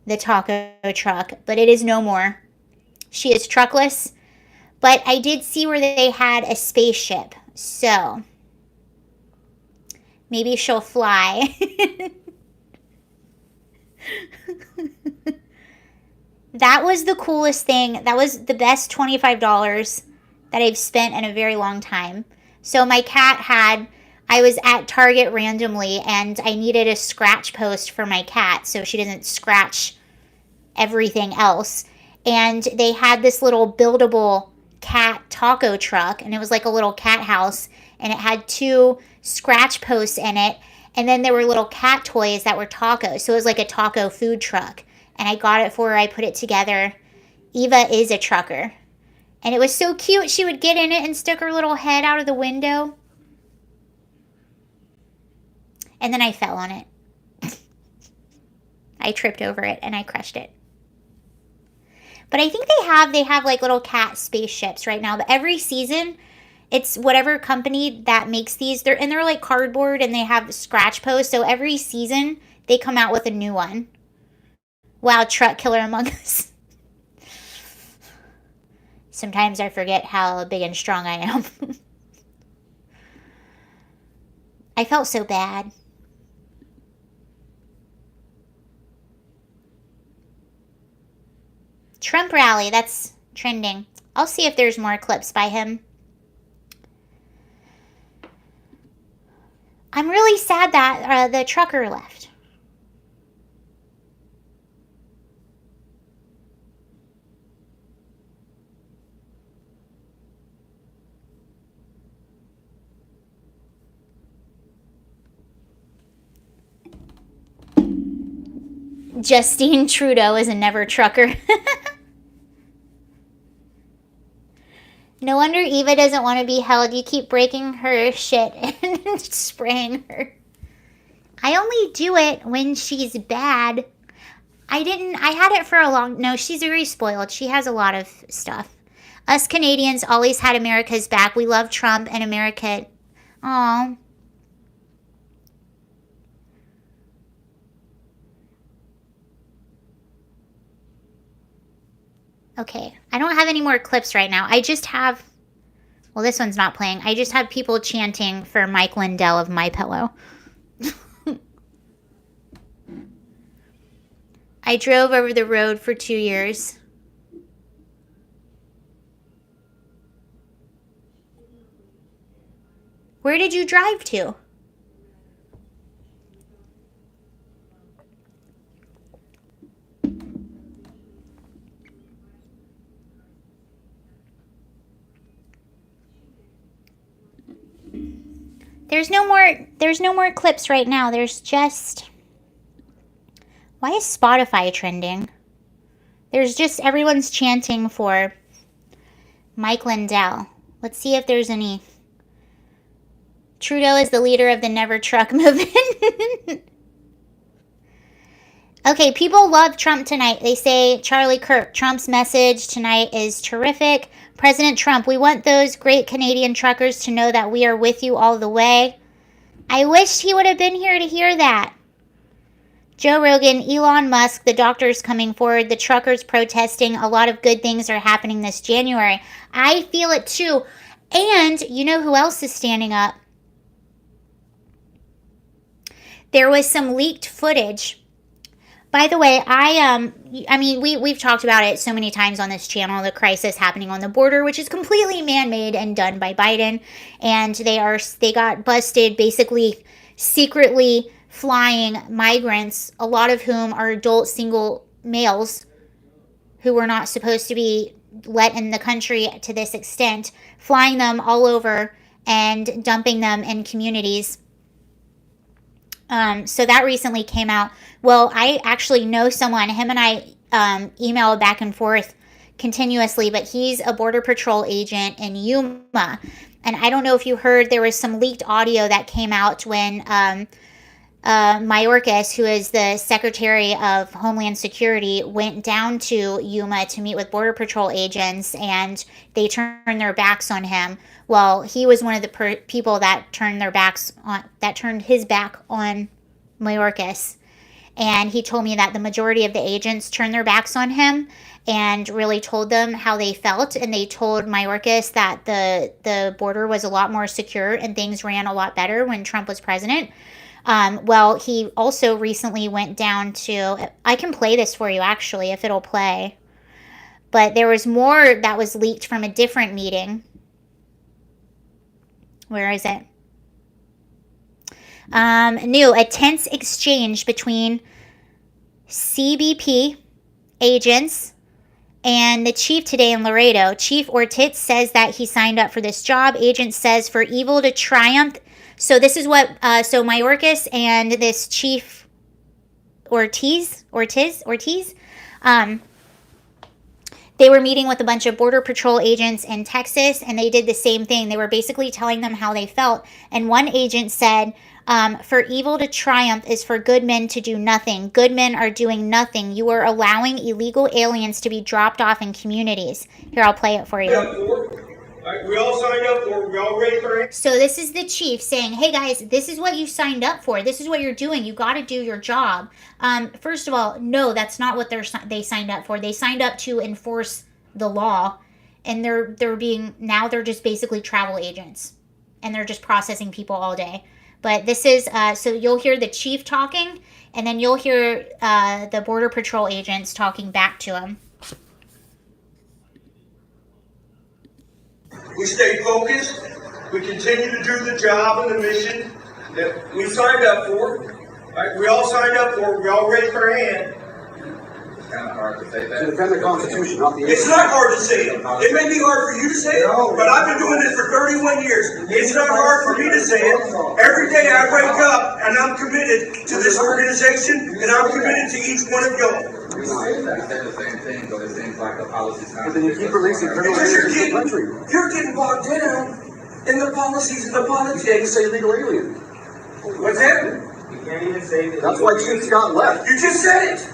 the taco truck, but it is no more. She is truckless, but I did see where they had a spaceship, so maybe she'll fly. That was the coolest thing. That was the best $25 that I've spent in a very long time. So my cat I was at Target randomly and I needed a scratch post for my cat so she doesn't scratch everything else. And they had this little buildable cat taco truck, and it was like a little cat house, and it had 2 scratch posts in it. And then there were little cat toys that were tacos. So it was like a taco food truck. And I got it for her. I put it together. Eva is a trucker. And it was so cute. She would get in it and stick her little head out of the window. And then I fell on it. I tripped over it and I crushed it. But I think they have like little cat spaceships right now. But every season, it's whatever company that makes these. They're like cardboard and they have scratch posts. So every season, they come out with a new one. Wow, truck killer among us. Sometimes I forget how big and strong I am. I felt so bad. Trump rally, that's trending. I'll see if there's more clips by him. I'm really sad that the trucker left. Justine Trudeau is a never trucker. No wonder Eva doesn't want to be held. You keep breaking her shit and spraying her. I only do it when she's bad. I had it for a long... No, she's very spoiled. She has a lot of stuff. Us Canadians always had America's back. We love Trump and America. Aw. Okay, I don't have any more clips right now. I just have, well, this one's not playing. I just have people chanting for Mike Lindell of MyPillow. I drove over the road for 2 years. Where did you drive to? There's no more clips right now. There's just... Why is Spotify trending? There's just everyone's chanting for Mike Lindell. Let's see if there's any. Trudeau is the leader of the Never Truck movement. Okay, people love Trump tonight. They say, Charlie Kirk, Trump's message tonight is terrific. President Trump, we want those great Canadian truckers to know that we are with you all the way. I wish he would have been here to hear that. Joe Rogan, Elon Musk, the doctors coming forward, the truckers protesting. A lot of good things are happening this January. I feel it too. And you know who else is standing up? There was some leaked footage. By the way, we've talked about it so many times on this channel, the crisis happening on the border, which is completely man-made and done by Biden. And they got busted basically secretly flying migrants, a lot of whom are adult single males who were not supposed to be let in the country to this extent, flying them all over and dumping them in communities. So that recently came out. Well, I actually know someone, him and I email back and forth continuously, but he's a Border Patrol agent in Yuma. And I don't know if you heard, there was some leaked audio that came out when Mayorkas, who is the Secretary of Homeland Security, went down to Yuma to meet with Border Patrol agents, and they turned their backs on him. Well, he was one of the people that turned his back on Mayorkas. And he told me that the majority of the agents turned their backs on him and really told them how they felt. And they told Mayorkas that the border was a lot more secure and things ran a lot better when Trump was president. Well, he also recently went down to, I can play this for you actually, if it'll play. But there was more that was leaked from a different meeting. Where is it? A tense exchange between CBP agents and the chief today in Laredo. Chief Ortiz says that he signed up for this job. Agent says for evil to triumph. So this is what, so Mayorkas and this Chief Ortiz, they were meeting with a bunch of Border Patrol agents in Texas, and they did the same thing. They were basically telling them how they felt. And one agent said, for evil to triumph is for good men to do nothing. Good men are doing nothing. You are allowing illegal aliens to be dropped off in communities. Here, I'll play it for you. We all signed up for it. We all ready for it. So this is the chief saying, hey guys, this is what you signed up for. This is what you're doing. You got to do your job. First of all, no, that's not what they signed up for. They signed up to enforce the law, and they're just basically travel agents, and they're just processing people all day. But this is, so you'll hear the chief talking, and then you'll hear the Border Patrol agents talking back to him. We stay focused. We continue to do the job and the mission that we signed up for. Right? We all signed up for it. We all raised our hand. It's kind of hard to say that. To defend the Constitution, not the It's not hard to say it. It may be hard for you to say it, but I've been doing this for 31 years. It's not hard for me to say it. Every day I wake up and I'm committed to this organization, and I'm committed to each one of y'all. We say the same thing, but it seems like the policy's not. But then you keep releasing criminal Because aliens in the country. you're getting bogged down in the policies and the You can't even politics. say illegal alien. What's that? You can't even say that. That's why Chief Scott left. You just said it.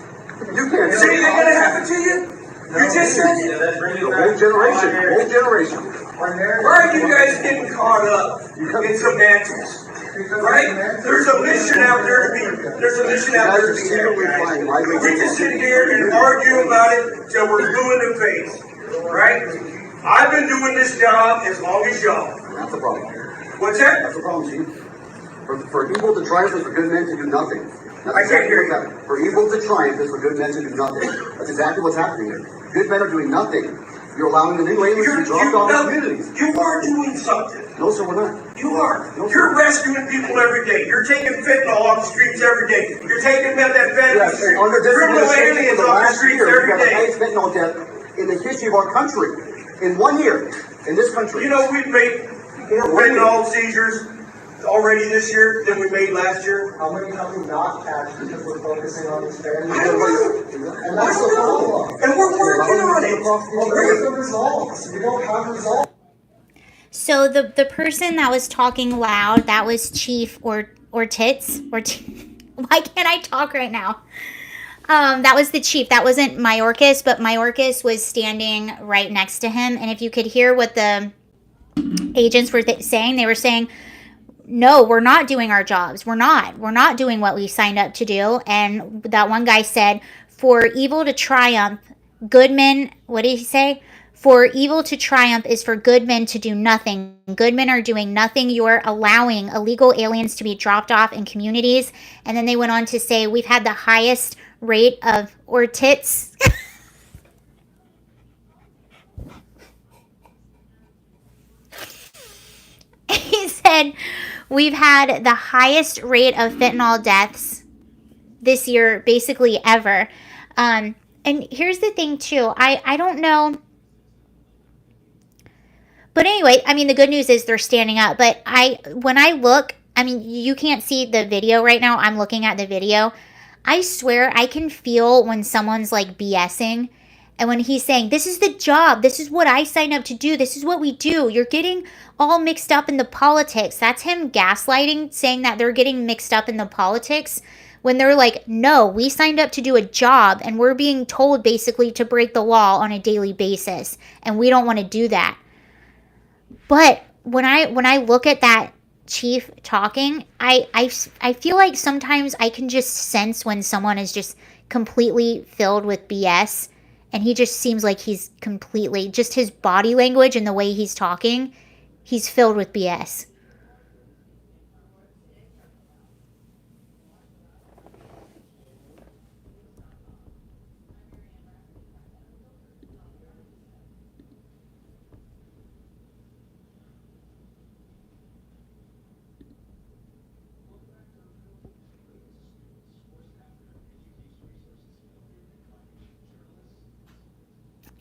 You can't Is say anything going to happen to you? You just said it. Let's bring it The back. whole generation, whole generation. Why are you guys getting caught up in semantics? Right? There's a mission out there to be. There's a mission out there to be had, guys. We can sit here and argue about it till we're blue in the face. Right? I've been doing this job as long as y'all. That's the problem. What's that? That's the problem, Chief. For evil to triumph is for good men to do nothing. That's I can't hear what's happening. For evil to triumph is for good men to do nothing. That's exactly what's happening here. Good men are doing nothing. You're allowing the illegal aliens to be dropped off in communities. You are doing something. No, sir, we're not. You are. You're rescuing people every day. You're taking fentanyl off the streets every day. You're taking methamphetamine Yes, and under this criminal administration aliens for the off the last streets year, we every got the day. highest fentanyl death in the history of our country. In 1 year, in this country. You know, we've made more fentanyl seizures already this year than we made last year. How many have we not catch because we're focusing on this family? I don't know. And that's the problem. And we're working on it. Well, where's the results? We don't have results. So the person that was talking loud, that was Chief Ortiz. Why can't I talk right now? That was the chief. That wasn't Mayorkas, but Mayorkas was standing right next to him. And if you could hear what the agents were saying, they were saying, no, we're not doing our jobs. We're not doing what we signed up to do. And that one guy said, for evil to triumph, good men, what did he say? For evil to triumph is for good men to do nothing. Good men are doing nothing. You're allowing illegal aliens to be dropped off in communities. And then they went on to say, we've had the highest rate of, or tits. He said, we've had the highest rate of fentanyl deaths this year, basically ever. And here's the thing too, I don't know. But anyway, I mean, the good news is they're standing up. But when I look, I mean, you can't see the video right now. I'm looking at the video. I swear I can feel when someone's like BSing. And when he's saying, this is the job. This is what I signed up to do. This is what we do. You're getting all mixed up in the politics. That's him gaslighting, saying that they're getting mixed up in the politics. When they're like, no, we signed up to do a job. And we're being told basically to break the law on a daily basis. And we don't want to do that. But when I look at that chief talking, I feel like sometimes I can just sense when someone is just completely filled with BS, and he just seems like he's completely, just his body language and the way he's talking, he's filled with BS.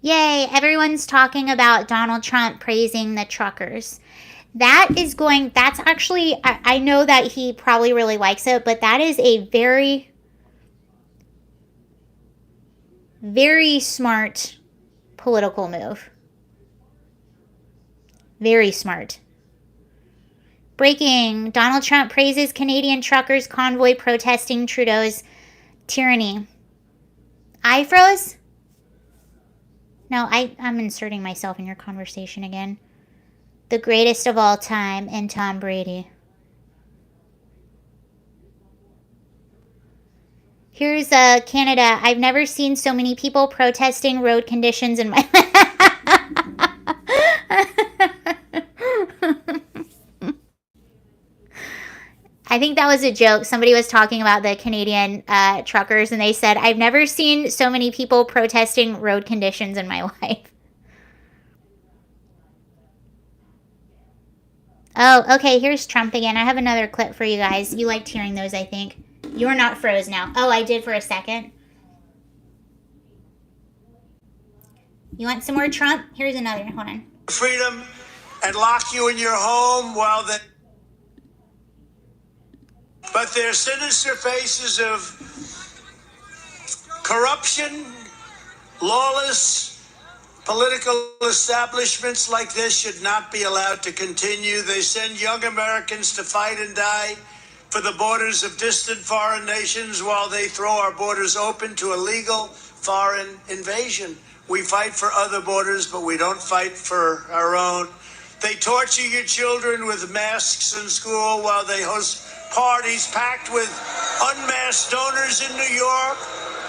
Yay, everyone's talking about Donald Trump praising the truckers. That's actually, I know that he probably really likes it, but that is a very, very smart political move. Very smart. Breaking, Donald Trump praises Canadian truckers convoy protesting Trudeau's tyranny. I froze? No, I'm inserting myself in your conversation again. The greatest of all time and Tom Brady. Here's Canada. I've never seen so many people protesting road conditions in my I think that was a joke. Somebody was talking about the Canadian truckers, and they said, I've never seen so many people protesting road conditions in my life. Oh, okay, here's Trump again. I have another clip for you guys. You liked hearing those, I think. You're not froze now. Oh, I did for a second. You want some more Trump? Here's another. Hold on. Freedom and lock you in your home while they... But their sinister faces of corruption, lawless political establishments like this should not be allowed to continue. They send young Americans to fight and die for the borders of distant foreign nations while they throw our borders open to illegal foreign invasion. We fight for other borders, but we don't fight for our own. They torture your children with masks in school while they host parties packed with unmasked donors in New York,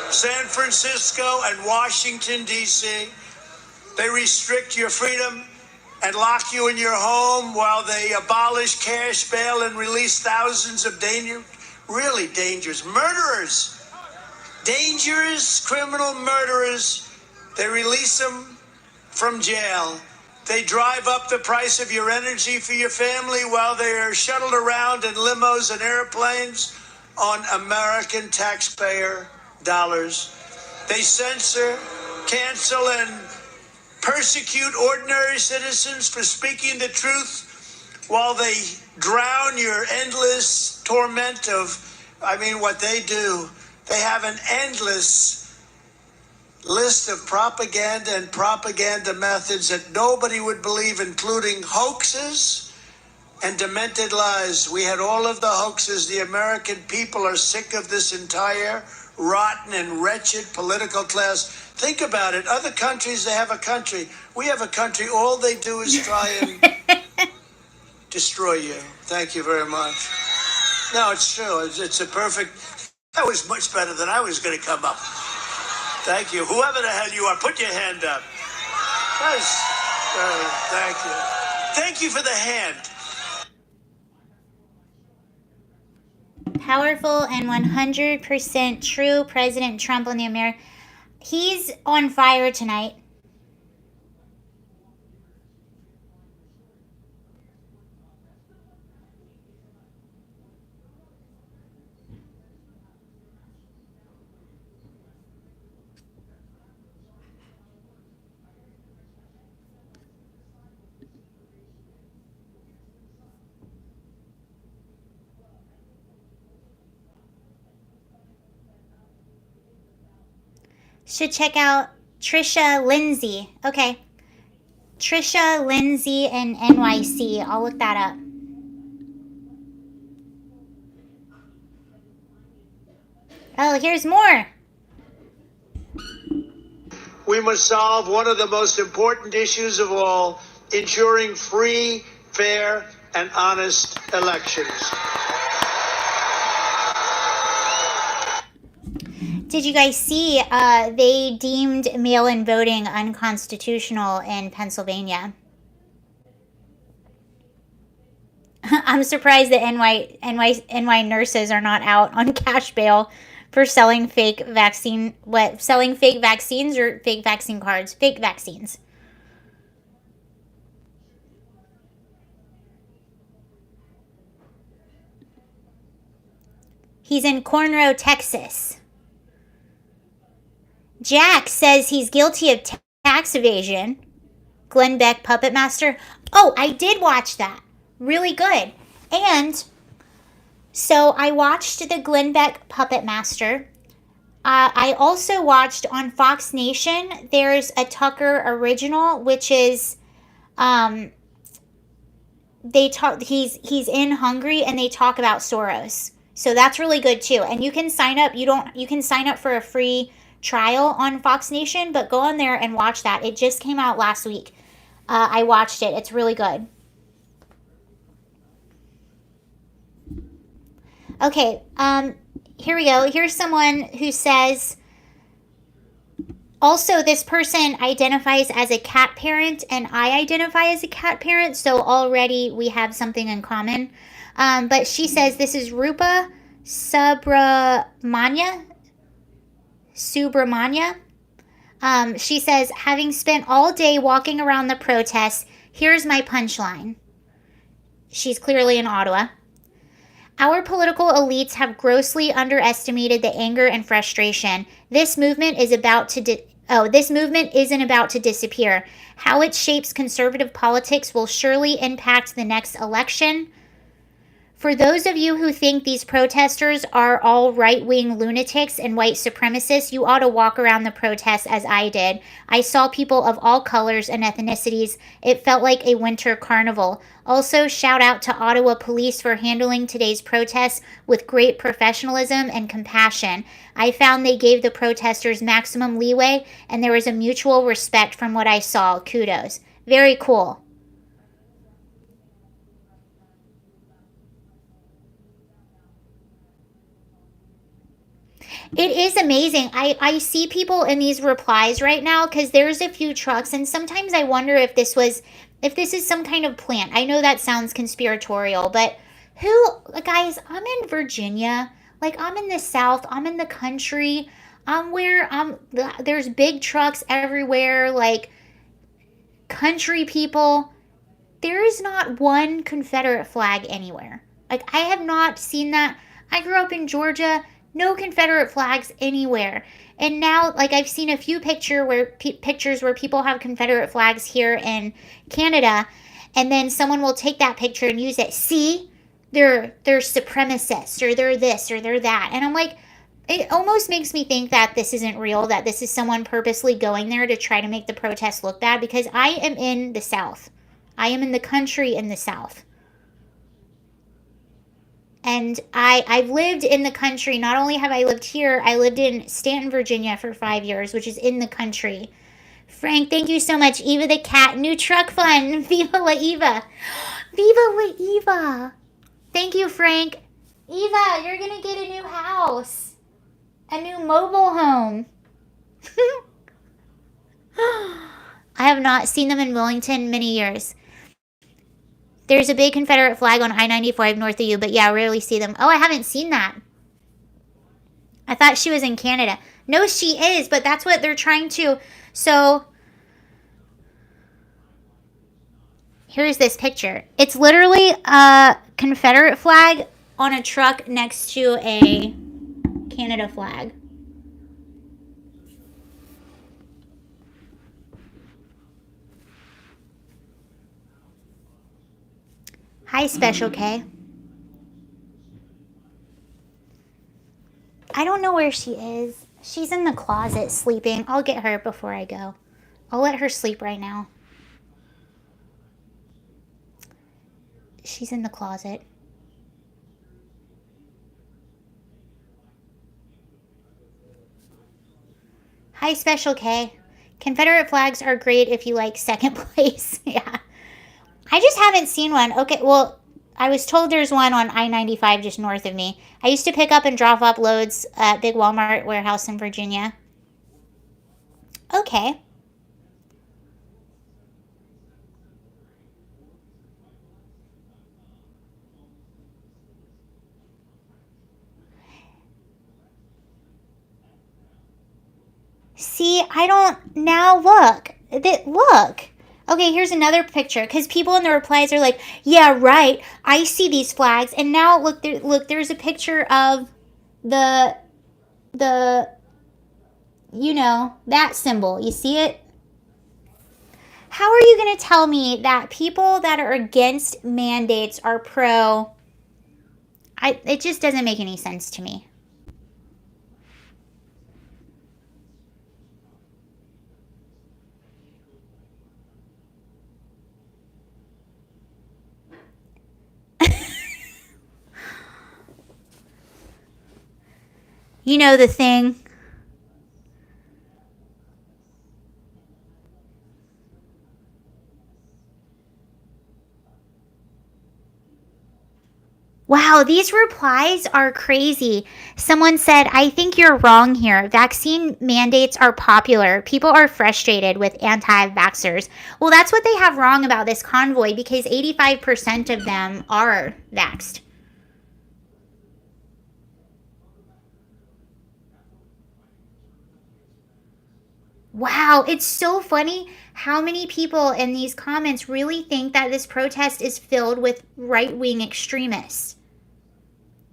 San Francisco, and Washington, D.C. They restrict your freedom and lock you in your home while they abolish cash bail and release thousands of really dangerous murderers, dangerous criminal murderers. They release them from jail. They drive up the price of your energy for your family while they are shuttled around in limos and airplanes on American taxpayer dollars. They censor, cancel, and persecute ordinary citizens for speaking the truth while they drown your endless torment of, what they do. They have an endless list of propaganda and propaganda methods that nobody would believe, including hoaxes and demented lies. We had all of the hoaxes. The American people are sick of this entire rotten and wretched political class. Think about it. Other countries, they have a country. We have a country. All they do is try and destroy you. Thank you very much. No, it's true. It's a perfect... That was much better than I was going to come up. Thank you. Whoever the hell you are, put your hand up. Thank you. Thank you for the hand. Powerful and 100% true. President Trump on the American... He's on fire tonight. Should check out Trisha Lindsay. Okay. Trisha Lindsay in NYC. I'll look that up. Oh, here's more. We must solve one of the most important issues of all, ensuring free, fair, and honest elections. Did you guys see they deemed mail-in voting unconstitutional in Pennsylvania? I'm surprised that NY nurses are not out on cash bail for selling fake vaccines or fake vaccine cards? Fake vaccines. He's in Conroe, Texas. Jack says he's guilty of tax evasion. Glenn Beck, Puppet Master. Oh, I did watch that. Really good. And so I watched the Glenn Beck Puppet Master. I also watched on Fox Nation, there's a Tucker original, which is he's in Hungary and they talk about Soros. So that's really good too. And you can sign up. You can sign up for a free trial on Fox Nation, but go on there and watch that. It just came out last week. I watched it. It's really good. Okay, here we go. Here's someone who says, also this person identifies as a cat parent and I identify as a cat parent, so already we have something in common. But she says, this is Rupa Subramanya. She says, having spent all day walking around the protests, here's my punchline. She's clearly in Ottawa. Our political elites have grossly underestimated the anger and frustration. This movement isn't about to disappear. How it shapes conservative politics will surely impact the next election. For those of you who think these protesters are all right-wing lunatics and white supremacists, you ought to walk around the protests as I did. I saw people of all colors and ethnicities. It felt like a winter carnival. Also, shout out to Ottawa Police for handling today's protests with great professionalism and compassion. I found they gave the protesters maximum leeway, and there was a mutual respect from what I saw. Kudos. Very cool. It is amazing. I see people in these replies right now because there's a few trucks, and sometimes I wonder if this is some kind of plant. I know that sounds conspiratorial, but guys, I'm in Virginia. Like, I'm in the South. I'm in the country. There's big trucks everywhere, like country people. There is not one Confederate flag anywhere. Like, I have not seen that. I grew up in Georgia. No Confederate flags anywhere. And now, like, I've seen a few pictures where people have Confederate flags here in Canada, and then someone will take that picture and use it. See, they're supremacists, or they're this, or they're that. And I'm like, it almost makes me think that this isn't real, that this is someone purposely going there to try to make the protest look bad, because I am in the South. I am in the country in the South. And I've lived in the country. Not only have I lived here, I lived in Stanton, Virginia for 5 years, which is in the country. Frank, thank you so much. Eva the cat, new truck fund. Viva la Eva. Viva la Eva. Thank you, Frank. Eva, you're going to get a new house. A new mobile home. I have not seen them in Wilmington many years. There's a big Confederate flag on I-95 north of you, but yeah, I rarely see them. Oh, I haven't seen that. I thought she was in Canada. No, she is, but that's what they're trying to. So, here's this picture. It's literally a Confederate flag on a truck next to a Canada flag. Hi, Special K. I don't know where she is. She's in the closet sleeping. I'll get her before I go. I'll let her sleep right now. She's in the closet. Hi, Special K. Confederate flags are great if you like second place. Yeah. I just haven't seen one. Okay, well, I was told there's one on I-95 just north of me. I used to pick up and drop off loads at big Walmart warehouse in Virginia. Okay. See, I don't, now look. Look. Okay, here's another picture, because people in the replies are like, yeah, right, I see these flags. And now, look, there's a picture of the, you know, that symbol. You see it? How are you going to tell me that people that are against mandates are pro? It just doesn't make any sense to me. You know the thing. Wow, these replies are crazy. Someone said, I think you're wrong here. Vaccine mandates are popular. People are frustrated with anti-vaxxers. Well, that's what they have wrong about this convoy, because 85% of them are vaxxed. Wow, it's so funny how many people in these comments really think that this protest is filled with right-wing extremists.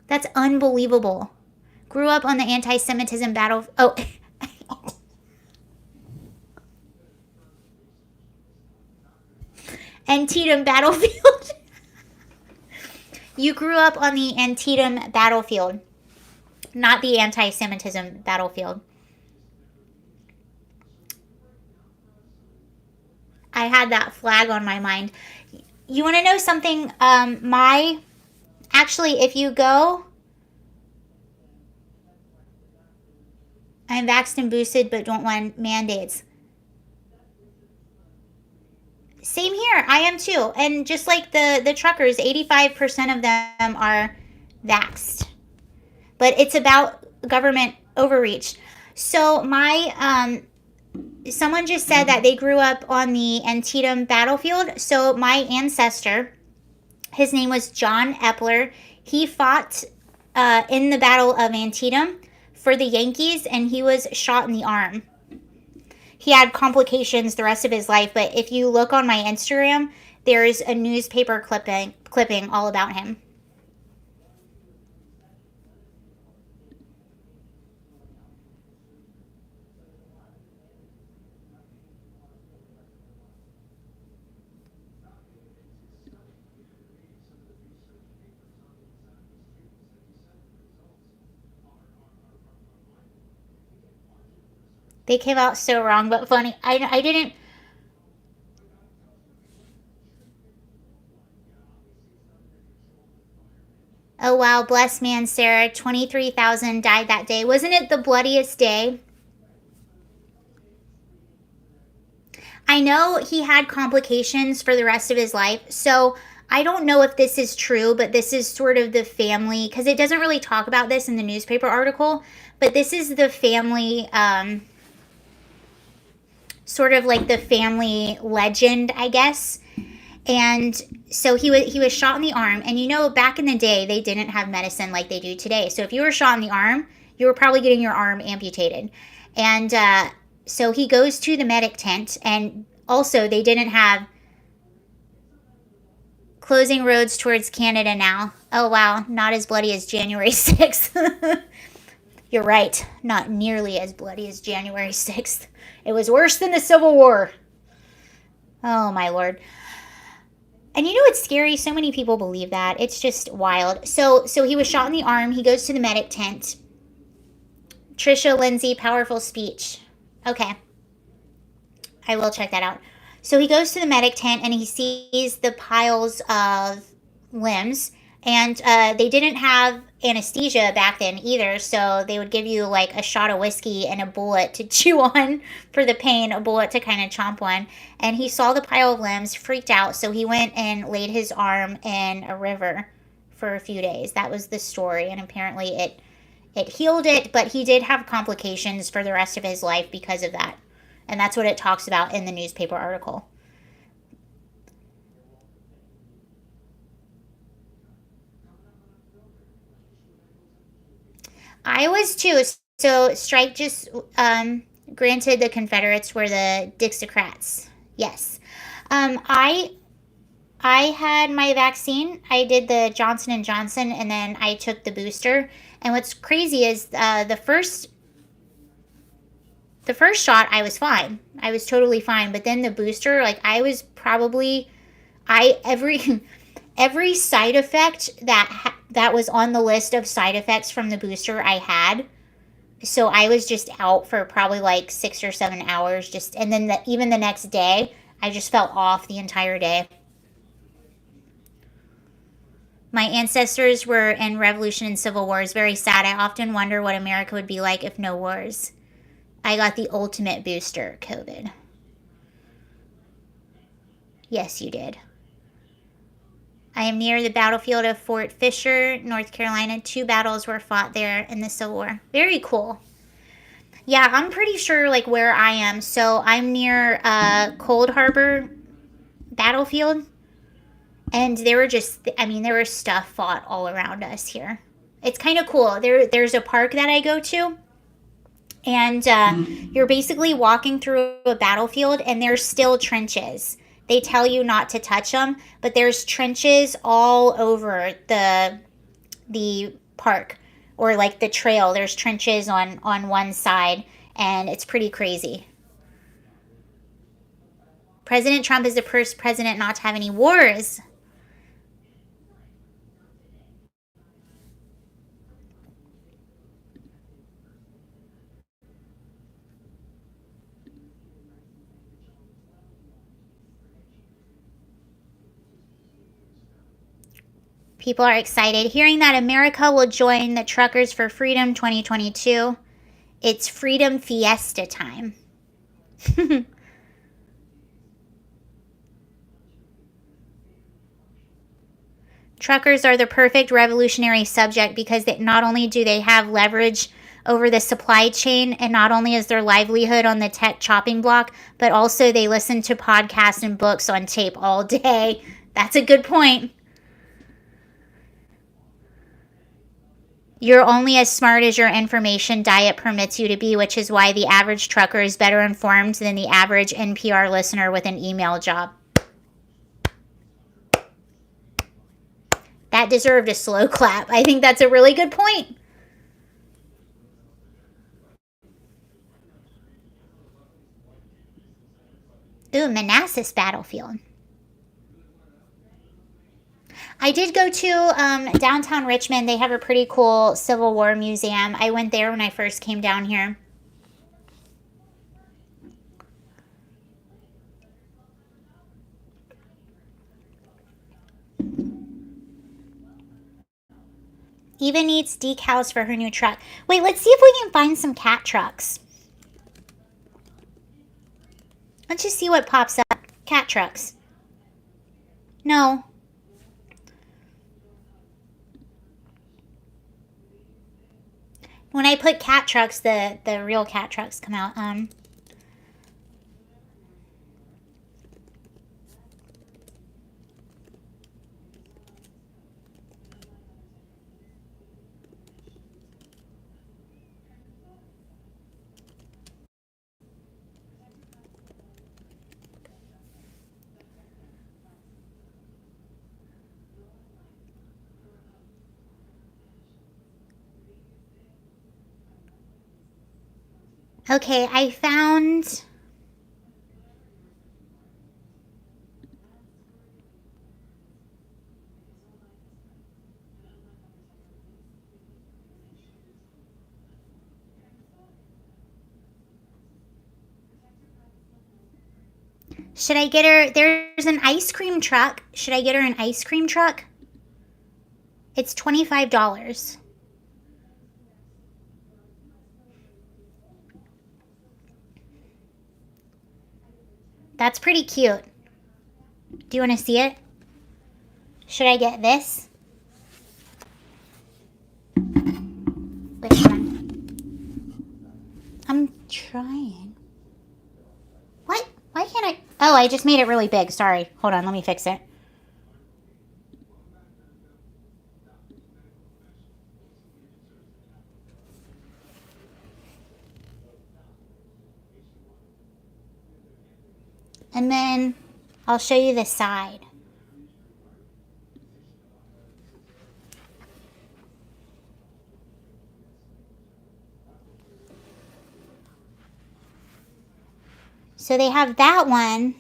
That's unbelievable. Grew up on the anti-Semitism battle. Oh. Antietam battlefield. You grew up on the Antietam battlefield, not the anti-Semitism battlefield. I had that flag on my mind. You want to know something? Actually, if you go, I'm vaxxed and boosted, but don't want mandates. Same here. I am too. And just like the truckers, 85% of them are vaxxed. But it's about government overreach. So someone just said that they grew up on the Antietam battlefield. So my ancestor, his name was John Epler. He fought in the Battle of Antietam for the Yankees, and he was shot in the arm. He had complications the rest of his life, but if you look on my Instagram, there's a newspaper clipping all about him. They came out so wrong, but funny. I didn't... Oh, wow. Blessed man, Sarah. 23,000 died that day. Wasn't it the bloodiest day? I know he had complications for the rest of his life. So I don't know if this is true, but this is sort of the family, because it doesn't really talk about this in the newspaper article, but this is the family, sort of like the family legend, I guess. And so he was shot in the arm, and you know, back in the day, they didn't have medicine like they do today. So if you were shot in the arm, you were probably getting your arm amputated. And so he goes to the medic tent, and also they didn't have closing roads towards Canada now. Oh wow, not as bloody as January 6th. You're right, not nearly as bloody as January 6th. It was worse than the Civil War. Oh my lord. And you know what's scary? So many people believe that. It's just wild. So he was shot in the arm. He goes to the medic tent. Trisha Lindsay, powerful speech. Okay. I will check that out. So he goes to the medic tent and he sees the piles of limbs. And they didn't have anesthesia back then either. So they would give you like a shot of whiskey and a bullet to chew on for the pain, a bullet to kind of chomp on. And he saw the pile of limbs, freaked out. So he went and laid his arm in a river for a few days. That was the story. And apparently it healed it, but he did have complications for the rest of his life because of that. And that's what it talks about in the newspaper article. I was too. So strike just granted the Confederates were the Dixiecrats. Yes. I had my vaccine. I did the Johnson and Johnson, and then I took the booster. And what's crazy is the first shot I was fine. I was totally fine. But then the booster, like I was probably every side effect that was on the list of side effects from the booster I had. So I was just out for probably like 6 or 7 hours just, and then even the next day I just felt off the entire day. My ancestors were in Revolution and Civil Wars. Very sad. I often wonder what America would be like if no wars. I got the ultimate booster, COVID. Yes, you did. I am near the battlefield of Fort Fisher, North Carolina. 2 battles were fought there in the Civil War. Very cool. Yeah, I'm pretty sure like where I am. So I'm near Cold Harbor battlefield. And there were just, I mean, there was stuff fought all around us here. It's kind of cool. There's a park that I go to. And you're basically walking through a battlefield and there's still trenches. They tell you not to touch them, but there's trenches all over the park or like the trail. There's trenches on one side, and it's pretty crazy. President Trump is the first president not to have any wars. People are excited hearing that America will join the Truckers for Freedom 2022. It's Freedom Fiesta time. Truckers are the perfect revolutionary subject because not only do they have leverage over the supply chain, and not only is their livelihood on the tech chopping block, but also they listen to podcasts and books on tape all day. That's a good point. You're only as smart as your information diet permits you to be, which is why the average trucker is better informed than the average NPR listener with an email job. That deserved a slow clap. I think that's a really good point. Ooh, Manassas battlefield. I did go to downtown Richmond. They have a pretty cool Civil War museum. I went there when I first came down here. Eva needs decals for her new truck. Wait, let's see if we can find some cat trucks. Let's just see what pops up. Cat trucks. No. When I put cat trucks, the real cat trucks come out. Okay, I found... Should I get her... There's an ice cream truck. Should I get her an ice cream truck? It's $25. That's pretty cute. Do you want to see it? Should I get this? Wait, hold on. I'm trying. What? Why can't I? Oh, I just made it really big. Sorry. Hold on. Let me fix it. And then I'll show you the side. So they have that one.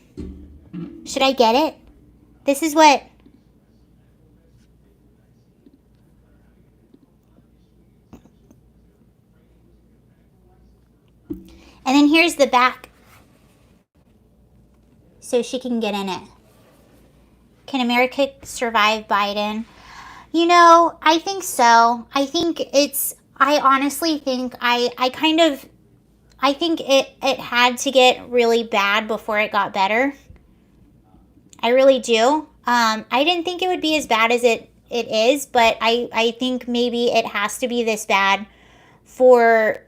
Should I get it? This is what... And then here's the back. So she can get in it. Can America survive Biden? You know, I think so. I think it's... I honestly think I think it had to get really bad before it got better. I really do. I didn't think it would be as bad as it is, but I think maybe it has to be this bad for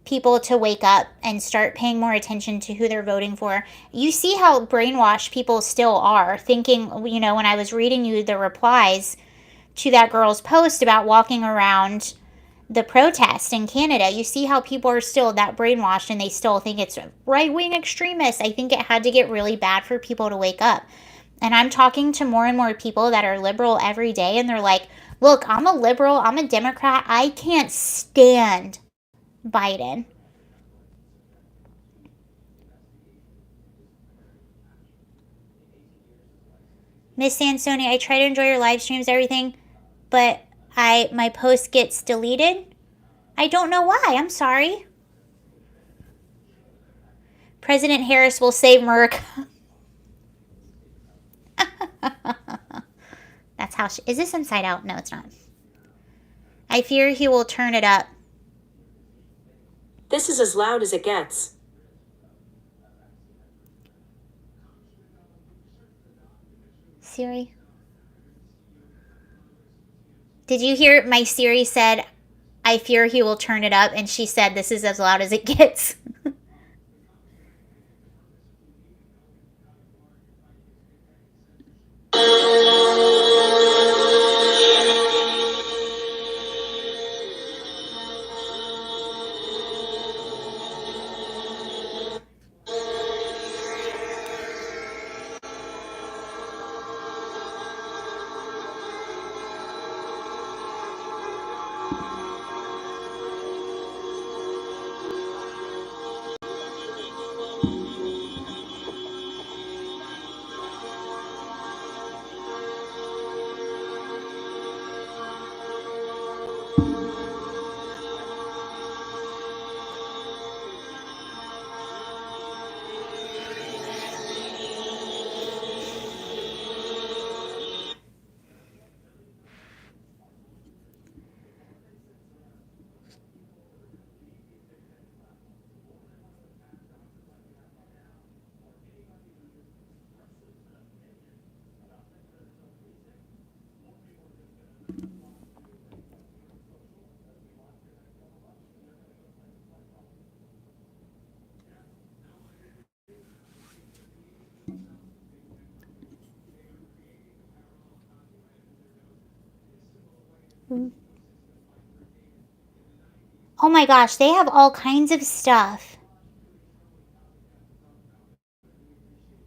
people to wake up and start paying more attention to who they're voting for. You see how brainwashed people still are, thinking, you know, when I was reading you the replies to that girl's post about walking around the protest in Canada, you see how people are still that brainwashed and they still think it's right-wing extremists. I think it had to get really bad for people to wake up. And I'm talking to more and more people that are liberal every day, and they're like, look, I'm a liberal, I'm a Democrat, I can't stand Biden. Miss Sansoni, I try to enjoy your live streams, everything, but my post gets deleted. I don't know why. I'm sorry. President Harris will save America. That's how she... Is this inside out? No, it's not. I fear he will turn it up. This is as loud as it gets. Siri? Did you hear my Siri said, I fear he will turn it up, and she said this is as loud as it gets. Oh my gosh, they have all kinds of stuff.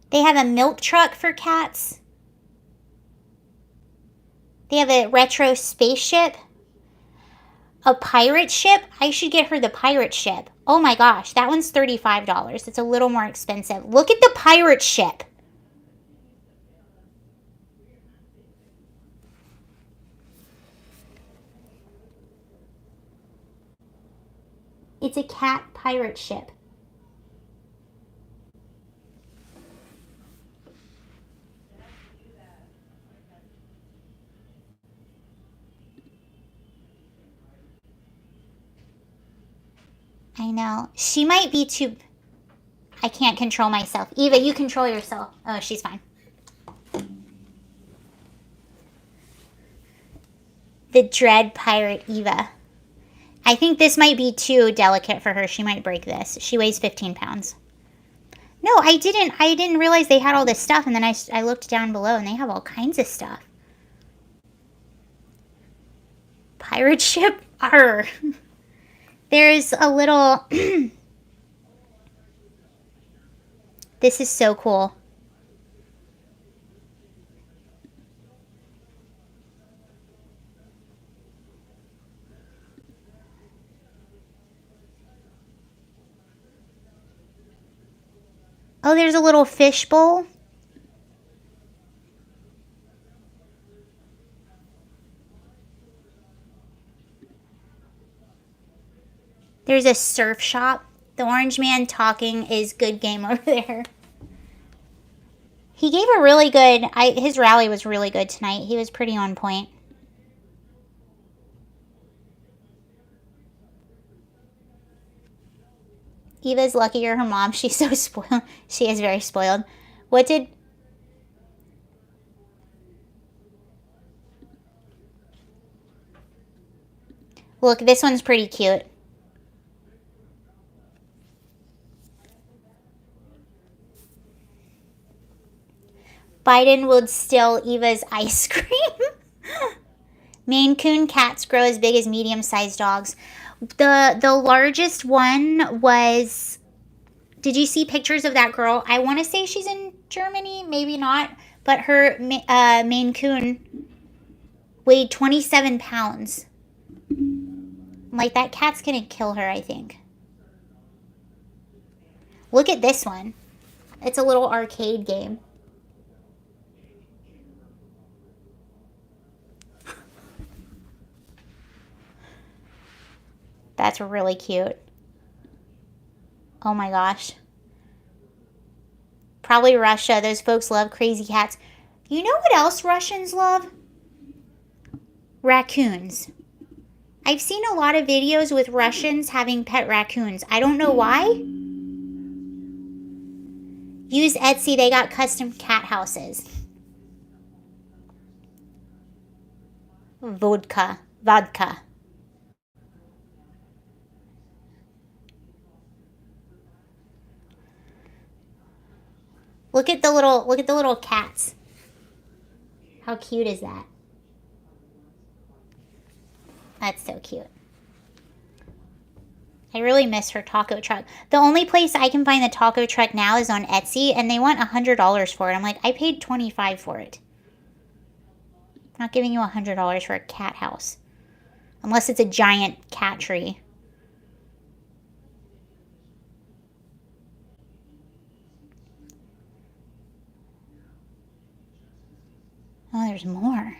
They have a milk truck for cats. They have a retro spaceship. A pirate ship? I should get her the pirate ship. Oh my gosh, that one's $35. It's a little more expensive. Look at the pirate ship. It's a cat pirate ship. I know. She might be too... I can't control myself. Eva, you control yourself. Oh, she's fine. The Dread Pirate Eva. I think this might be too delicate for her. She might break this. She weighs 15 pounds. No, I didn't realize they had all this stuff. And then I looked down below and they have all kinds of stuff. Pirate ship? Arr. There's a little... This is so cool. Oh, there's a little fish bowl. There's a surf shop. The orange man talking is good game over there. He gave a really good... his rally was really good tonight. He was pretty on point. Eva's luckier her mom. She's so spoiled. She is very spoiled. What did... Look, this one's pretty cute. Biden would steal Eva's ice cream. Maine Coon cats grow as big as medium-sized dogs. The largest one was... Did you see pictures of that girl? I want to say she's in Germany. Maybe not. But her Maine Coon weighed 27 pounds. Like, that cat's going to kill her, I think. Look at this one. It's a little arcade game. That's really cute. Oh my gosh. Probably Russia. Those folks love crazy cats. You know what else Russians love? Raccoons. I've seen a lot of videos with Russians having pet raccoons. I don't know why. Use Etsy. They got custom cat houses. Vodka. Look at the little cats. How cute is that? That's so cute. I really miss her taco truck. The only place I can find the taco truck now is on Etsy, and they want $100 for it. I'm like, I paid $25 for it. I'm not giving you $100 for a cat house. Unless it's a giant cat tree. Oh, there's more.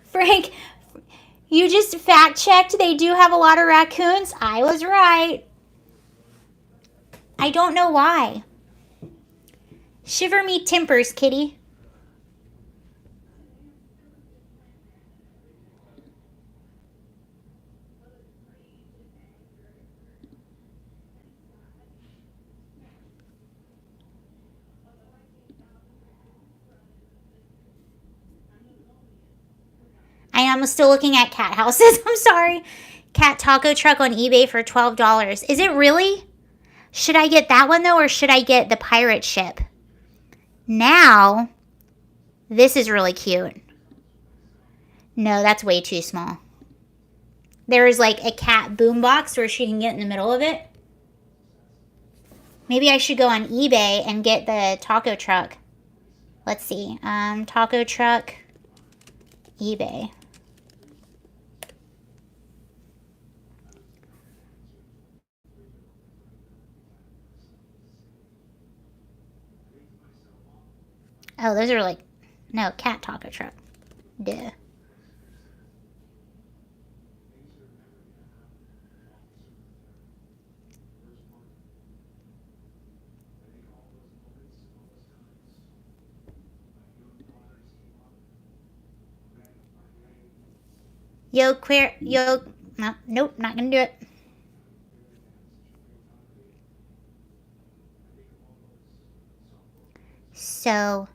Frank, you just fact-checked. They do have a lot of raccoons. I was right. I don't know why. Shiver me timbers, kitty. I am still looking at cat houses. I'm sorry. Cat taco truck on eBay for $12. Is it really? Should I get that one though, or should I get the pirate ship? Now, this is really cute. No, that's way too small. There is like a cat boombox where she can get in the middle of it. Maybe I should go on eBay and get the taco truck. Let's see. Taco truck, eBay. Oh, those are like, no, cat taco truck. Duh. Yo, queer, yo, no, nope, not gonna do it. So,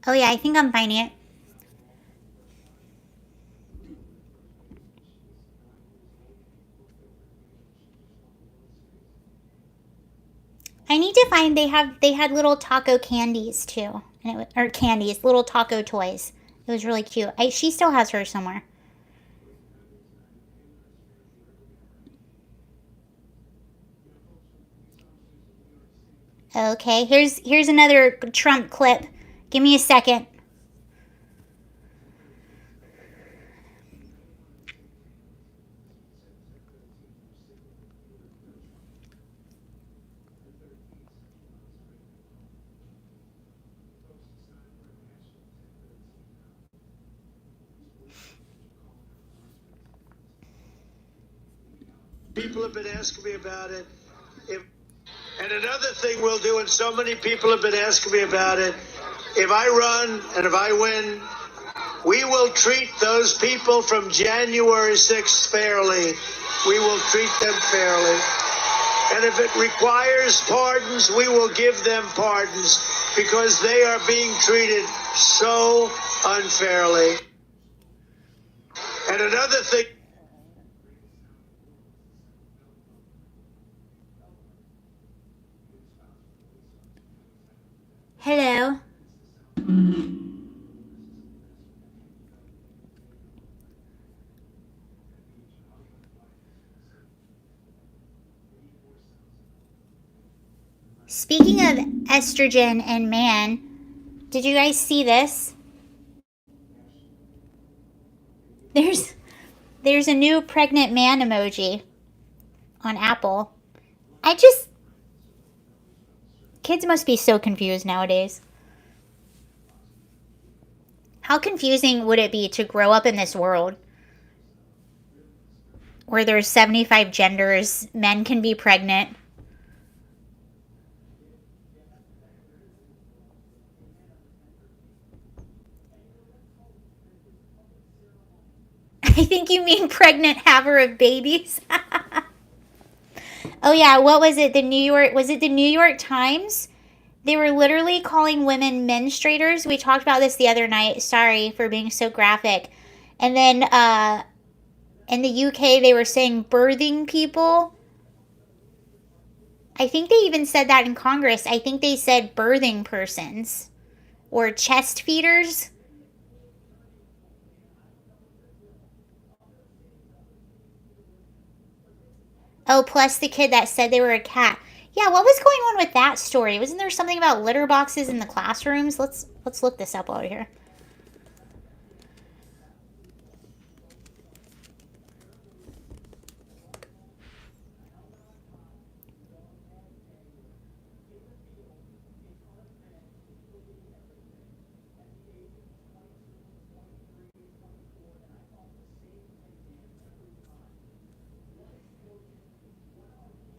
oh yeah, I think I'm finding it. I need to find, they had little taco candies too. And or candies, little taco toys. It was really cute. She still has hers somewhere. Okay, here's another Trump clip. Give me a second. People have been asking me about it. And another thing we'll do, and so many people have been asking me about it, if I run and if I win, we will treat those people from January 6th fairly. We will treat them fairly. And if it requires pardons, we will give them pardons because they are being treated so unfairly. And another thing. Hello. Speaking of estrogen and man, did you guys see this? There's a new pregnant man emoji on Apple. Kids must be so confused nowadays. How confusing would it be to grow up in this world where there's 75 genders, men can be pregnant? I think you mean pregnant haver of babies. Oh yeah, what was it? The New York Times? They were literally calling women menstruators. We talked about this the other night. Sorry for being so graphic. And then in the UK, they were saying birthing people. I think they even said that in Congress. I think they said birthing persons or chest feeders. Oh, plus the kid that said they were a cat. Yeah, what was going on with that story? Wasn't there something about litter boxes in the classrooms? Let's look this up while we're here.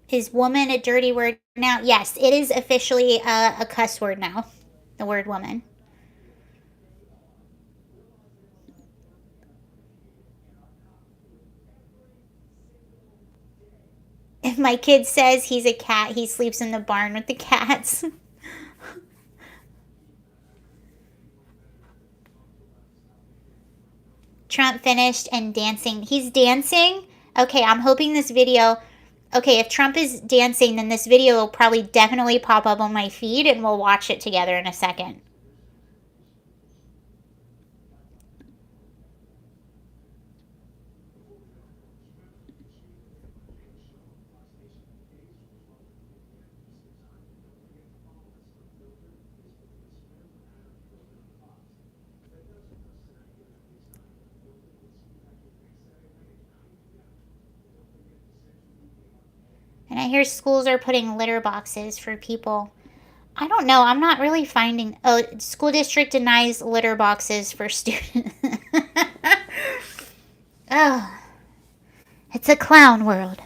Is woman a dirty word now? Yes, it is officially a cuss word now. The word woman. If my kid says he's a cat, he sleeps in the barn with the cats. Trump finished and dancing. He's dancing? Okay, I'm hoping this video... Okay, if Trump is dancing, then this video will probably definitely pop up on my feed, and we'll watch it together in a second. And I hear schools are putting litter boxes for people. I don't know. I'm not really finding... Oh, school district denies litter boxes for students. Oh, it's a clown world.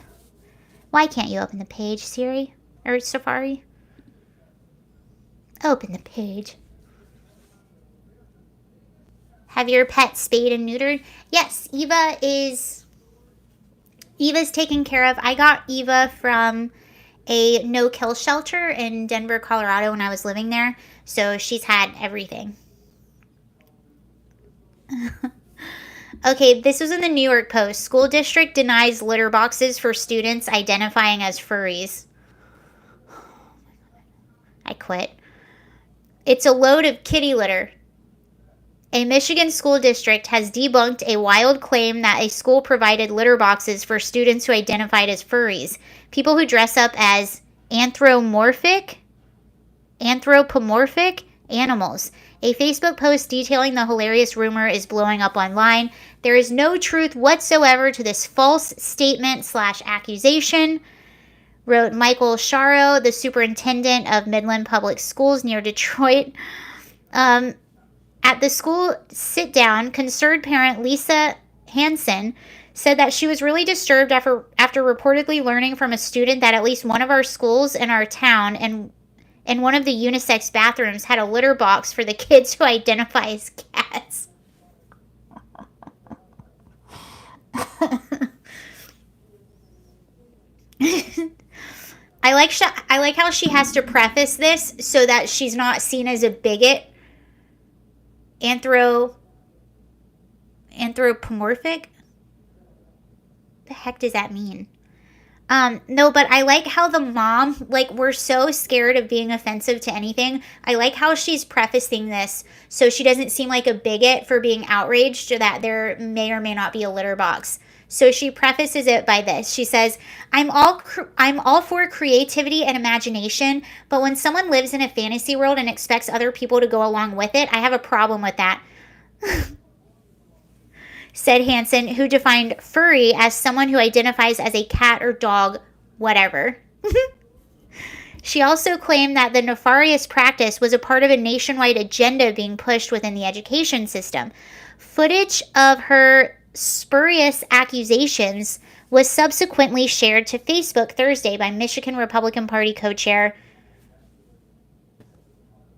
Why can't you open the page, Siri? Or Safari? Open the page. Have your pet spayed and neutered? Yes, Eva's taken care of. I got Eva from a no-kill shelter in Denver, Colorado when I was living there. So she's had everything. Okay, this was in the New York Post. School district denies litter boxes for students identifying as furries. I quit. It's a load of kitty litter. A Michigan school district has debunked a wild claim that a school provided litter boxes for students who identified as furries, people who dress up as anthropomorphic animals. A Facebook post detailing the hilarious rumor is blowing up online. There is no truth whatsoever to this false statement/accusation, wrote Michael Sharo, the superintendent of Midland Public Schools near Detroit. At the school sit-down, concerned parent Lisa Hansen said that she was really disturbed after reportedly learning from a student that at least one of our schools in our town and one of the unisex bathrooms had a litter box for the kids who identify as cats. I like how she has to preface this so that she's not seen as a bigot. Anthropomorphic? The heck does that mean? No, but I like how the mom, like, we're so scared of being offensive to anything. I like how she's prefacing this so she doesn't seem like a bigot for being outraged that there may or may not be a litter box. So she prefaces it by this. She says, I'm all for creativity and imagination, but when someone lives in a fantasy world and expects other people to go along with it, I have a problem with that. Said Hansen, who defined furry as someone who identifies as a cat or dog, whatever. She also claimed that the nefarious practice was a part of a nationwide agenda being pushed within the education system. Footage of her spurious accusations was subsequently shared to Facebook Thursday by Michigan Republican Party co-chair.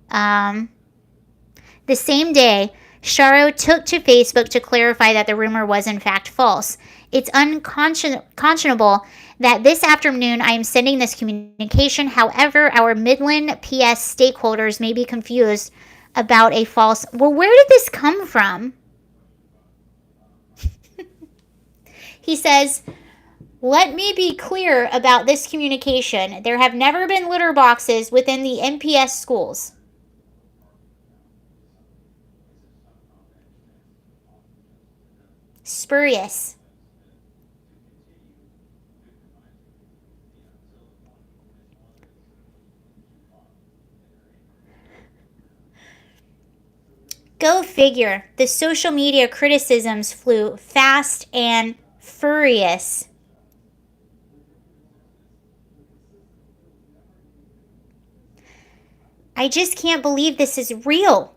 The same day, Sharo took to Facebook to clarify that the rumor was in fact false. It's unconscionable that this afternoon I am sending this communication. However, our Midland PS stakeholders may be confused about a false... Well, where did this come from? He says, let me be clear about this communication. There have never been litter boxes within the MPS schools. Spurious. Go figure. The social media criticisms flew fast and furious. I just can't believe this is real,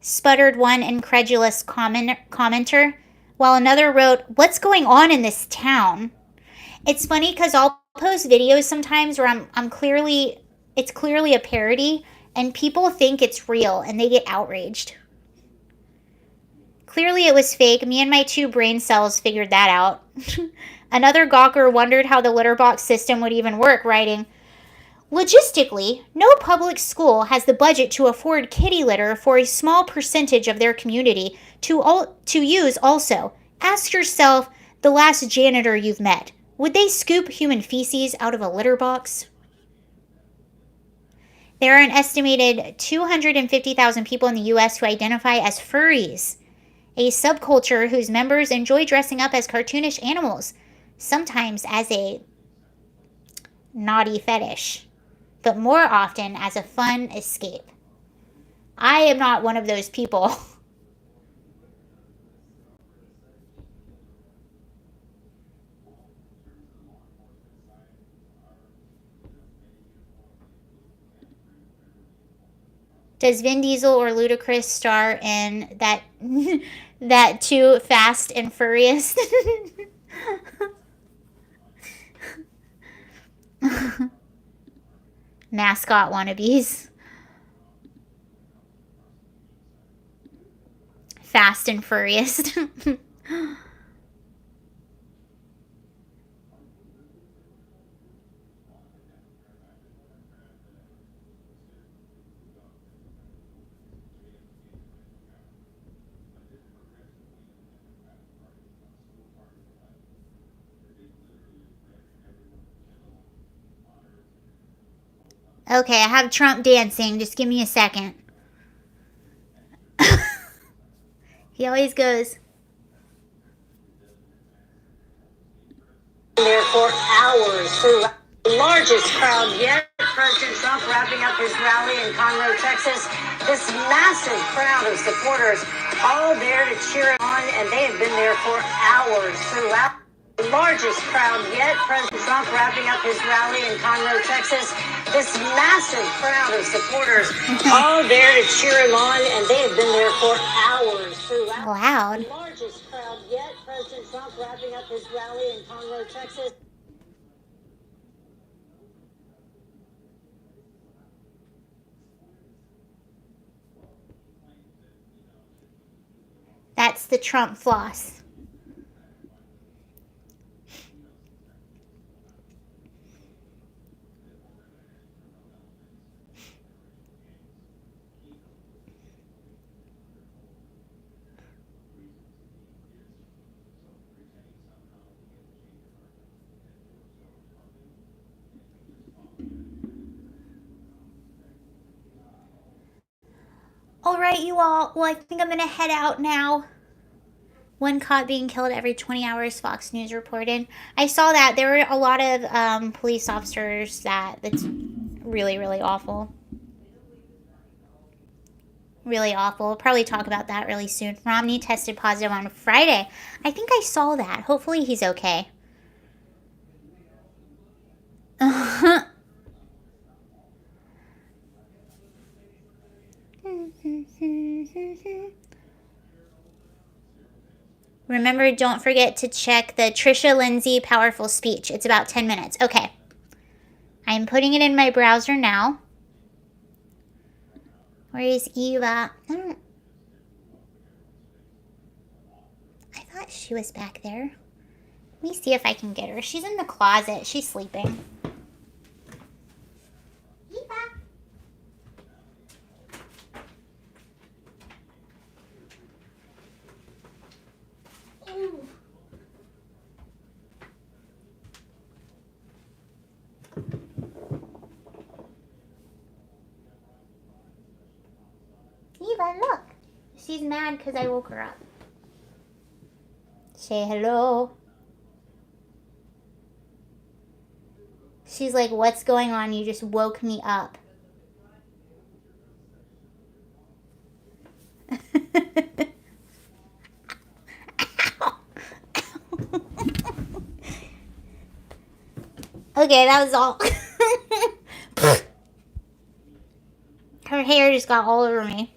sputtered one incredulous commenter, while another wrote, what's going on in this town? It's funny because I'll post videos sometimes where it's clearly a parody, and people think it's real, and they get outraged. Clearly it was fake. Me and my 2 brain cells figured that out. Another gawker wondered how the litter box system would even work, writing, Logistically, no public school has the budget to afford kitty litter for a small percentage of their community to use also. Ask yourself the last janitor you've met. Would they scoop human feces out of a litter box? There are an estimated 250,000 people in the U.S. who identify as furries, a subculture whose members enjoy dressing up as cartoonish animals, sometimes as a naughty fetish, but more often as a fun escape. I am not one of those people. Does Vin Diesel or Ludacris star in that that Too Fast and Furious? Mascot wannabes. Fast and Furious. Okay, I have Trump dancing. Just give me a second. He always goes. There for hours through the largest crowd yet. President Trump wrapping up his rally in Convoy, Texas. This massive crowd of supporters all there to cheer him on, and they have been there for hours throughout. The largest crowd yet. President Trump wrapping up his rally in Conroe, Texas. This massive crowd of supporters all there to cheer him on, and they have been there for hours throughout. Loud. The largest crowd yet. President Trump wrapping up his rally in Conroe, Texas. That's the Trump floss. All right, you all. Well, I think I'm going to head out now. One caught being killed every 20 hours, Fox News reported. I saw that. There were a lot of police officers that's really, really awful. Really awful. Probably talk about that really soon. Romney tested positive on Friday. I think I saw that. Hopefully he's okay. Remember, don't forget to check the Trisha Lindsay powerful speech. It's about 10 minutes. Okay. I'm putting it in my browser now. Where is Eva? I thought she was back there. Let me see if I can get her. She's in the closet. She's sleeping. Eva. Ooh. Eva, look. She's mad because I woke her up. Say hello. She's like, what's going on? You just woke me up. Okay, that was all. Her hair just got all over me.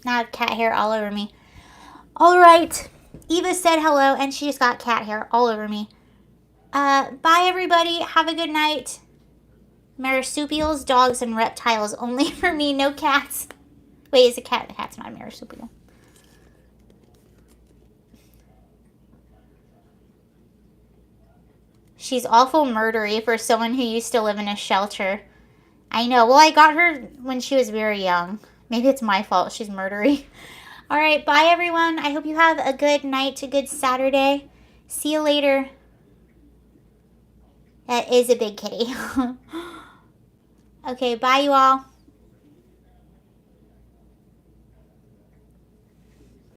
Now I have cat hair all over me. All right. Eva said hello, and she just got cat hair all over me. Bye, everybody. Have a good night. Marsupials, dogs, and reptiles only for me. No cats. Wait, is a cat? The cat's not a marsupial. She's awful murdery for someone who used to live in a shelter. I know. Well, I got her when she was very young. Maybe it's my fault. She's murdery. All right. Bye, everyone. I hope you have a good night, a good Saturday. See you later. That is a big kitty. Okay. Bye, you all.